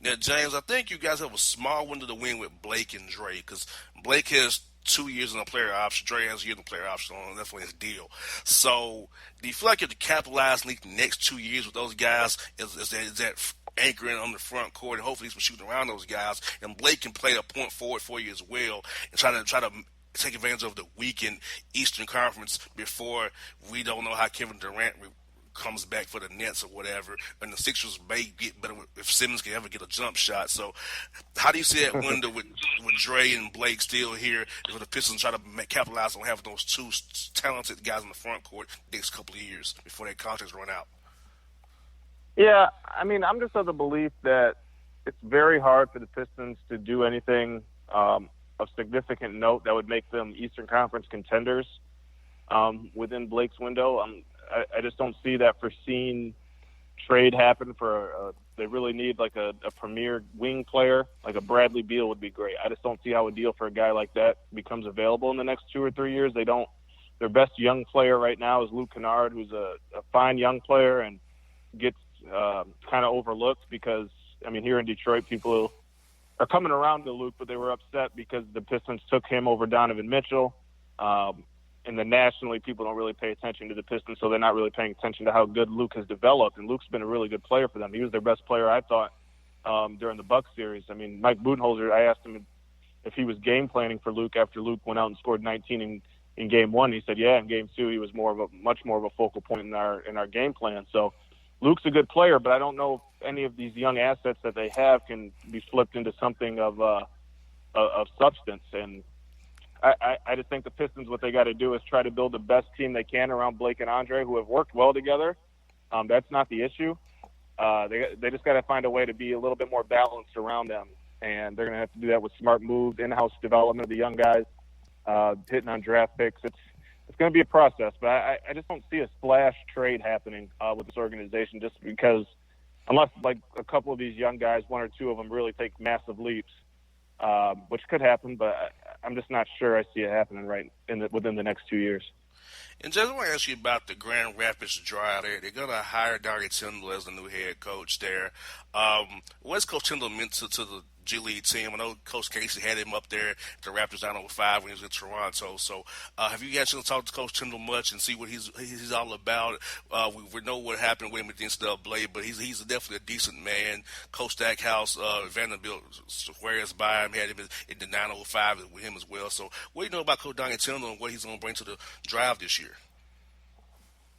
A: Now, James, I think you guys have a small window to win with Blake and Dre because Blake has 2 years in a player option. Dre has a year in a player option on definitely his deal. So, do you feel like you have to capitalize in the next 2 years with those guys? Is that anchoring on the front court, and hopefully he's shooting around those guys, and Blake can play a point forward for you as well, and try to take advantage of the weakened Eastern Conference before we don't know how Kevin Durant comes back for the Nets or whatever, and the Sixers may get better if Simmons can ever get a jump shot. So how do you see that window with Dre and Blake still here, if the Pistons try to capitalize on having those two talented guys in the front court next couple of years before their contracts run out?
J: Yeah, I mean, I'm just of the belief that it's very hard for the Pistons to do anything of significant note that would make them Eastern Conference contenders within Blake's window. I just don't see that foreseen trade happen for they really need like a premier wing player, like a Bradley Beal would be great. I just don't see how a deal for a guy like that becomes available in the next 2 or 3 years. They don't. Their best young player right now is Luke Kennard, who's a fine young player and gets kind of overlooked because, I mean, here in Detroit, people are coming around to Luke, but they were upset because the Pistons took him over Donovan Mitchell. And then nationally, people don't really pay attention to the Pistons, so they're not really paying attention to how good Luke has developed. And Luke's been a really good player for them. He was their best player, I thought, during the Bucks series. I mean, Mike Budenholzer, I asked him if he was game planning for Luke after Luke went out and scored 19 in game one. He said, yeah, in game two, he was much more of a focal point in our game plan. So Luke's a good player, but I don't know if any of these young assets that they have can be flipped into something of substance. And I just think the Pistons, what they got to do is try to build the best team they can around Blake and Andre, who have worked well together. That's not the issue. They just got to find a way to be a little bit more balanced around them, and they're going to have to do that with smart moves, in-house development of the young guys, hitting on draft picks. It's going to be a process, but I just don't see a splash trade happening with this organization just because unless like a couple of these young guys, one or two of them really take massive leaps, which could happen, but I'm just not sure I see it happening within the next 2 years.
A: And just want to ask you about the Grand Rapids Drive there. They're going to hire Donnie Tyndall as the new head coach there. What's Coach Tyndall meant to the G League team? I know Coach Casey had him up there at the Raptors 905 when he was in Toronto. So have you had a chance to talk to Coach Tyndall much and see what he's all about? We know what happened with him against NCAA, but he's definitely a decent man. Coach Stackhouse, Vanderbilt swears by him, had him in the 905 with him as well. So what do you know about Coach Donnie Tyndall and what he's going to bring to the Drive this year?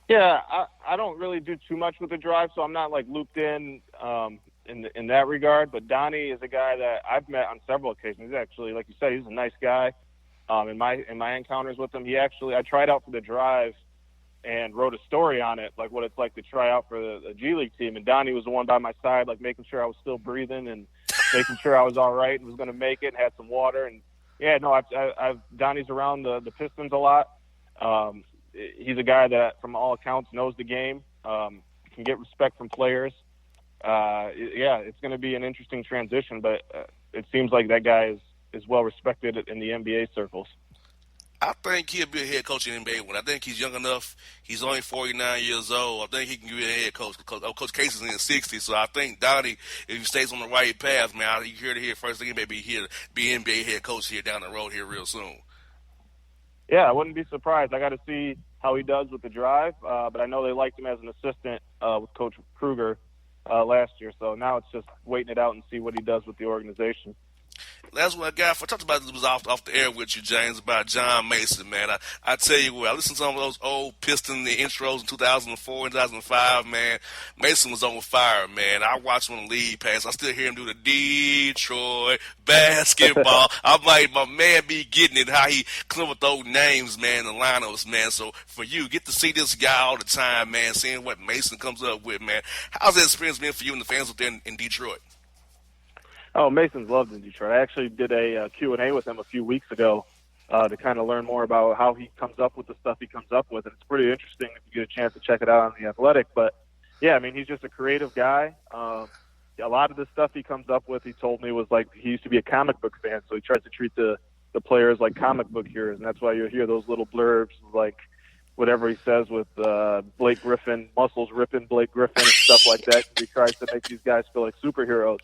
J: Yeah, I don't really do too much with the Drive, so I'm not like looped in that regard. But Donnie is a guy that I've met on several occasions. He's actually, like you said, he's a nice guy. In my encounters with him, I tried out for the Drive and wrote a story on it, like what it's like to try out for the G League team. And Donnie was the one by my side, like making sure I was still breathing and making sure I was all right and was going to make it and had some water. And yeah, no, Donnie's around the Pistons a lot. He's a guy that, from all accounts, knows the game, can get respect from players. It's going to be an interesting transition, but it seems like that guy is well respected in the NBA circles.
A: I think he'll be a head coach in the NBA. I think he's young enough. He's only 49 years old. I think he can be a head coach. Coach Casey's in his 60s, so I think Donnie, if he stays on the right path, man, you hear it here first thing, he may be here, be NBA head coach here down the road here real soon.
J: Yeah, I wouldn't be surprised. I got to see how he does with the Drive, but I know they liked him as an assistant with Coach Kruger last year. So now it's just waiting it out and see what he does with the organization.
A: Last one I got, I talked about this was off the air with you, James, about John Mason, man. I tell you what, I listened to some of those old Piston intros in 2004 and 2005, man. Mason was on fire, man. I watched him on the league pass. I still hear him do the Detroit basketball. I'm like, my man be getting it, how he come up with those names, man, the lineups, man. So for you, get to see this guy all the time, man, seeing what Mason comes up with, man. How's that experience been for you and the fans up there in Detroit?
J: Oh, Mason's loved in Detroit. I actually did a Q&A with him a few weeks ago to kind of learn more about how he comes up with the stuff he comes up with. And it's pretty interesting if you get a chance to check it out on The Athletic. But, yeah, I mean, he's just a creative guy. A lot of the stuff he comes up with, he told me, was like he used to be a comic book fan, so he tries to treat the players like comic book heroes. And that's why you hear those little blurbs like whatever he says with Blake Griffin, muscles ripping Blake Griffin and stuff like that. He tries to make these guys feel like superheroes.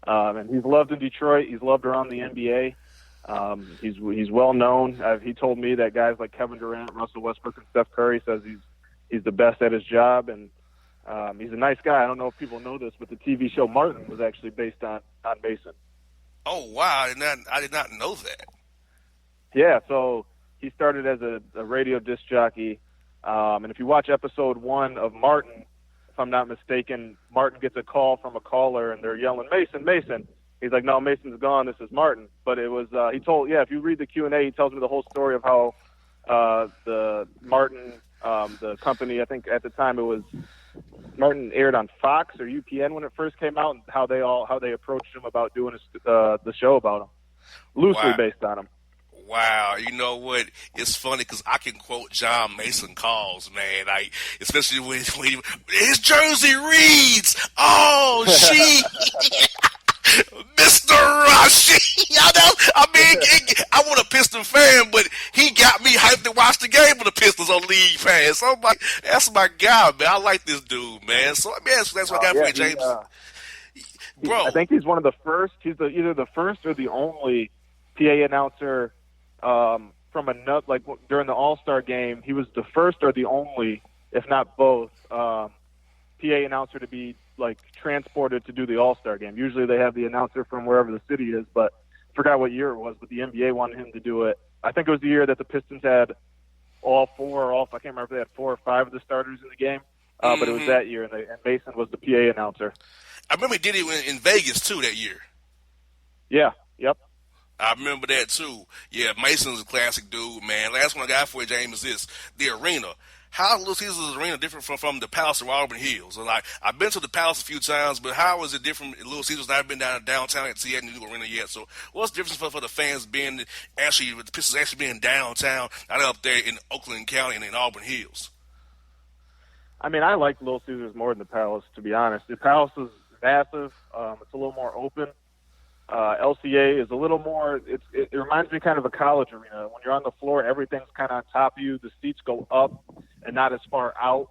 J: And he's loved in Detroit. He's loved around the NBA. He's well known. He told me that guys like Kevin Durant, Russell Westbrook, and Steph Curry says he's the best at his job, and he's a nice guy. I don't know if people know this, but the TV show Martin was actually based on Mason.
A: Oh wow, I did not know that.
J: Yeah, so he started as a radio disc jockey, and if you watch episode 1 of Martin, if I'm not mistaken, Martin gets a call from a caller, and they're yelling, "Mason, Mason." He's like, "No, Mason's gone. This is Martin." But it was if you read the Q&A, he tells me the whole story of how the Martin, the company, I think at the time it was Martin aired on Fox or UPN when it first came out, and how they approached him about doing the show about him, loosely based on him.
A: Wow, you know what? It's funny because I can quote John Mason calls, man. Like, especially when his jersey reads, "Oh, she." Mr. Rushy. I want a Piston fan, but he got me hyped to watch the game with the Pistons on League Pass. So that's my guy, man. I like this dude, man. So let me ask you, that's what I got for you, James. Bro,
J: I think he's one of the first. He's either the first or the only PA announcer from another. Like during the All-Star game, he was the first or the only, if not both, PA announcer to be like transported to do the All-Star game. Usually they have the announcer from wherever the city is, but I forgot what year it was, but the NBA wanted him to do it. I think it was the year that the Pistons had I can't remember if they had 4 or 5 of the starters in the game, but it was that year, and Mason was the PA announcer.
A: I remember he did it in Vegas, too, that year.
J: Yeah, yep.
A: I remember that, too. Yeah, Mason's a classic dude, man. Last one I got for you, James, is this. The arena. How is Little Caesars Arena different from the Palace of Auburn Hills? And I've been to the Palace a few times, but how is it different? Little Caesars, I've been downtown at the new arena yet. So what's the difference for the fans being with the Pistons actually being downtown, not up there in Oakland County and in Auburn Hills?
J: I mean, I like Little Caesars more than the Palace, to be honest. The Palace is massive. It's a little more open. LCA is a little more. It reminds me kind of a college arena. When you're on the floor, everything's kind of on top of you. The seats go up and not as far out.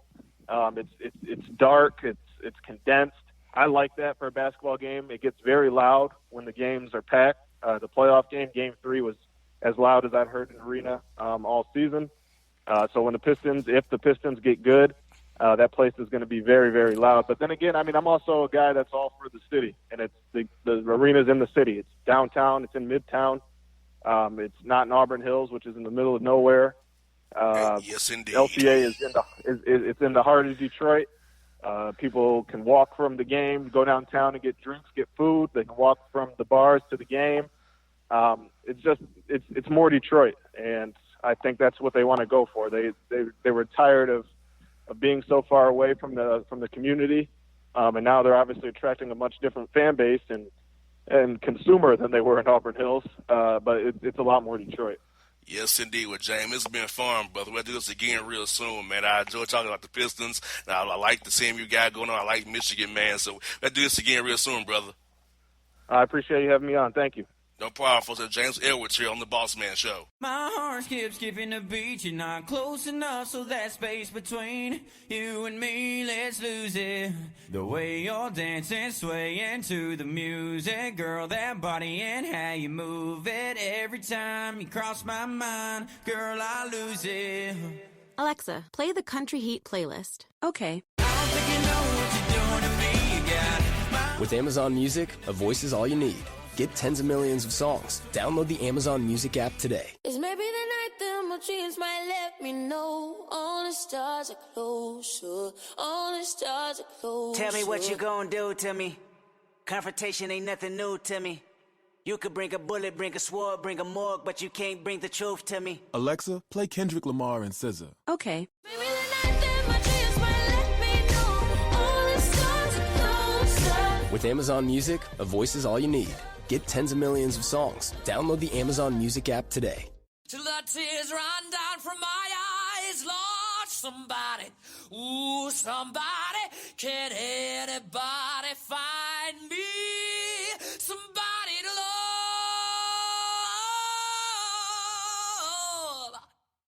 J: It's dark. It's condensed. I like that for a basketball game. It gets very loud when the games are packed. The playoff game, Game 3, was as loud as I've heard in an arena all season. So when if the Pistons get good, that place is going to be very, very loud. But then again, I mean, I'm also a guy that's all for the city, and it's the arena's in the city. It's downtown. It's in Midtown. It's not in Auburn Hills, which is in the middle of nowhere.
A: Yes, indeed.
J: LCA is in the heart of Detroit. People can walk from the game, go downtown and get drinks, get food. They can walk from the bars to the game. It's more Detroit, and I think that's what they want to go for. They were tired of being so far away from the community, and now they're obviously attracting a much different fan base and consumer than they were in Auburn Hills. But it's a lot more Detroit.
A: Yes, indeed, with James. It's been fun, brother. We'll do this again real soon, man. I enjoy talking about the Pistons. I like the CMU guy going on. I like Michigan, man. So we'll do this again real soon, brother.
J: I appreciate you having me on. Thank you.
A: No problem, folks. James Edwards here on the Bossman Show.
C: My heart skips skipping the beat. You're not close enough, so that space between you and me, let's lose it. The way you're dancing, swaying to the music, girl, that body and how you move it. Every time you cross my mind, girl, I lose it.
D: Alexa, play the Country Heat playlist. Okay.
C: I don't think you know what you're doing to me. You got
E: With Amazon Music, a voice is all you need. Get tens of millions of songs. Download the Amazon Music app today.
F: It's maybe the night that my dreams might let me know. All the stars are closer. All the stars are closer.
G: Tell me what you gonna do to me. Confrontation ain't nothing new to me. You could bring a bullet, bring a sword, bring a morgue, but you can't bring the truth to me.
H: Alexa, play Kendrick Lamar and SZA.
D: Okay.
F: Maybe the night that my dreams might let me know. All the stars are closer.
E: With Amazon Music, a voice is all you need. Get tens of millions of songs. Download the Amazon Music app today.
K: Till the tears run down from my eyes, Lord, somebody, ooh, somebody, can anybody find me? Somebody to love.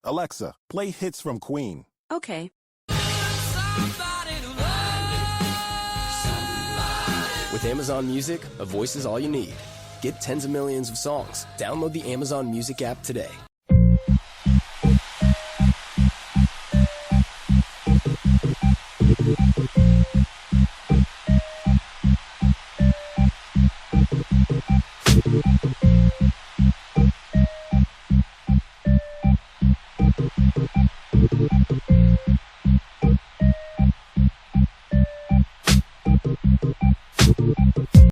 H: Alexa, play hits from Queen.
D: Okay.
K: Somebody to love. Somebody.
E: With Amazon Music, a voice is all you need. Get tens of millions of songs. Download the Amazon Music app today.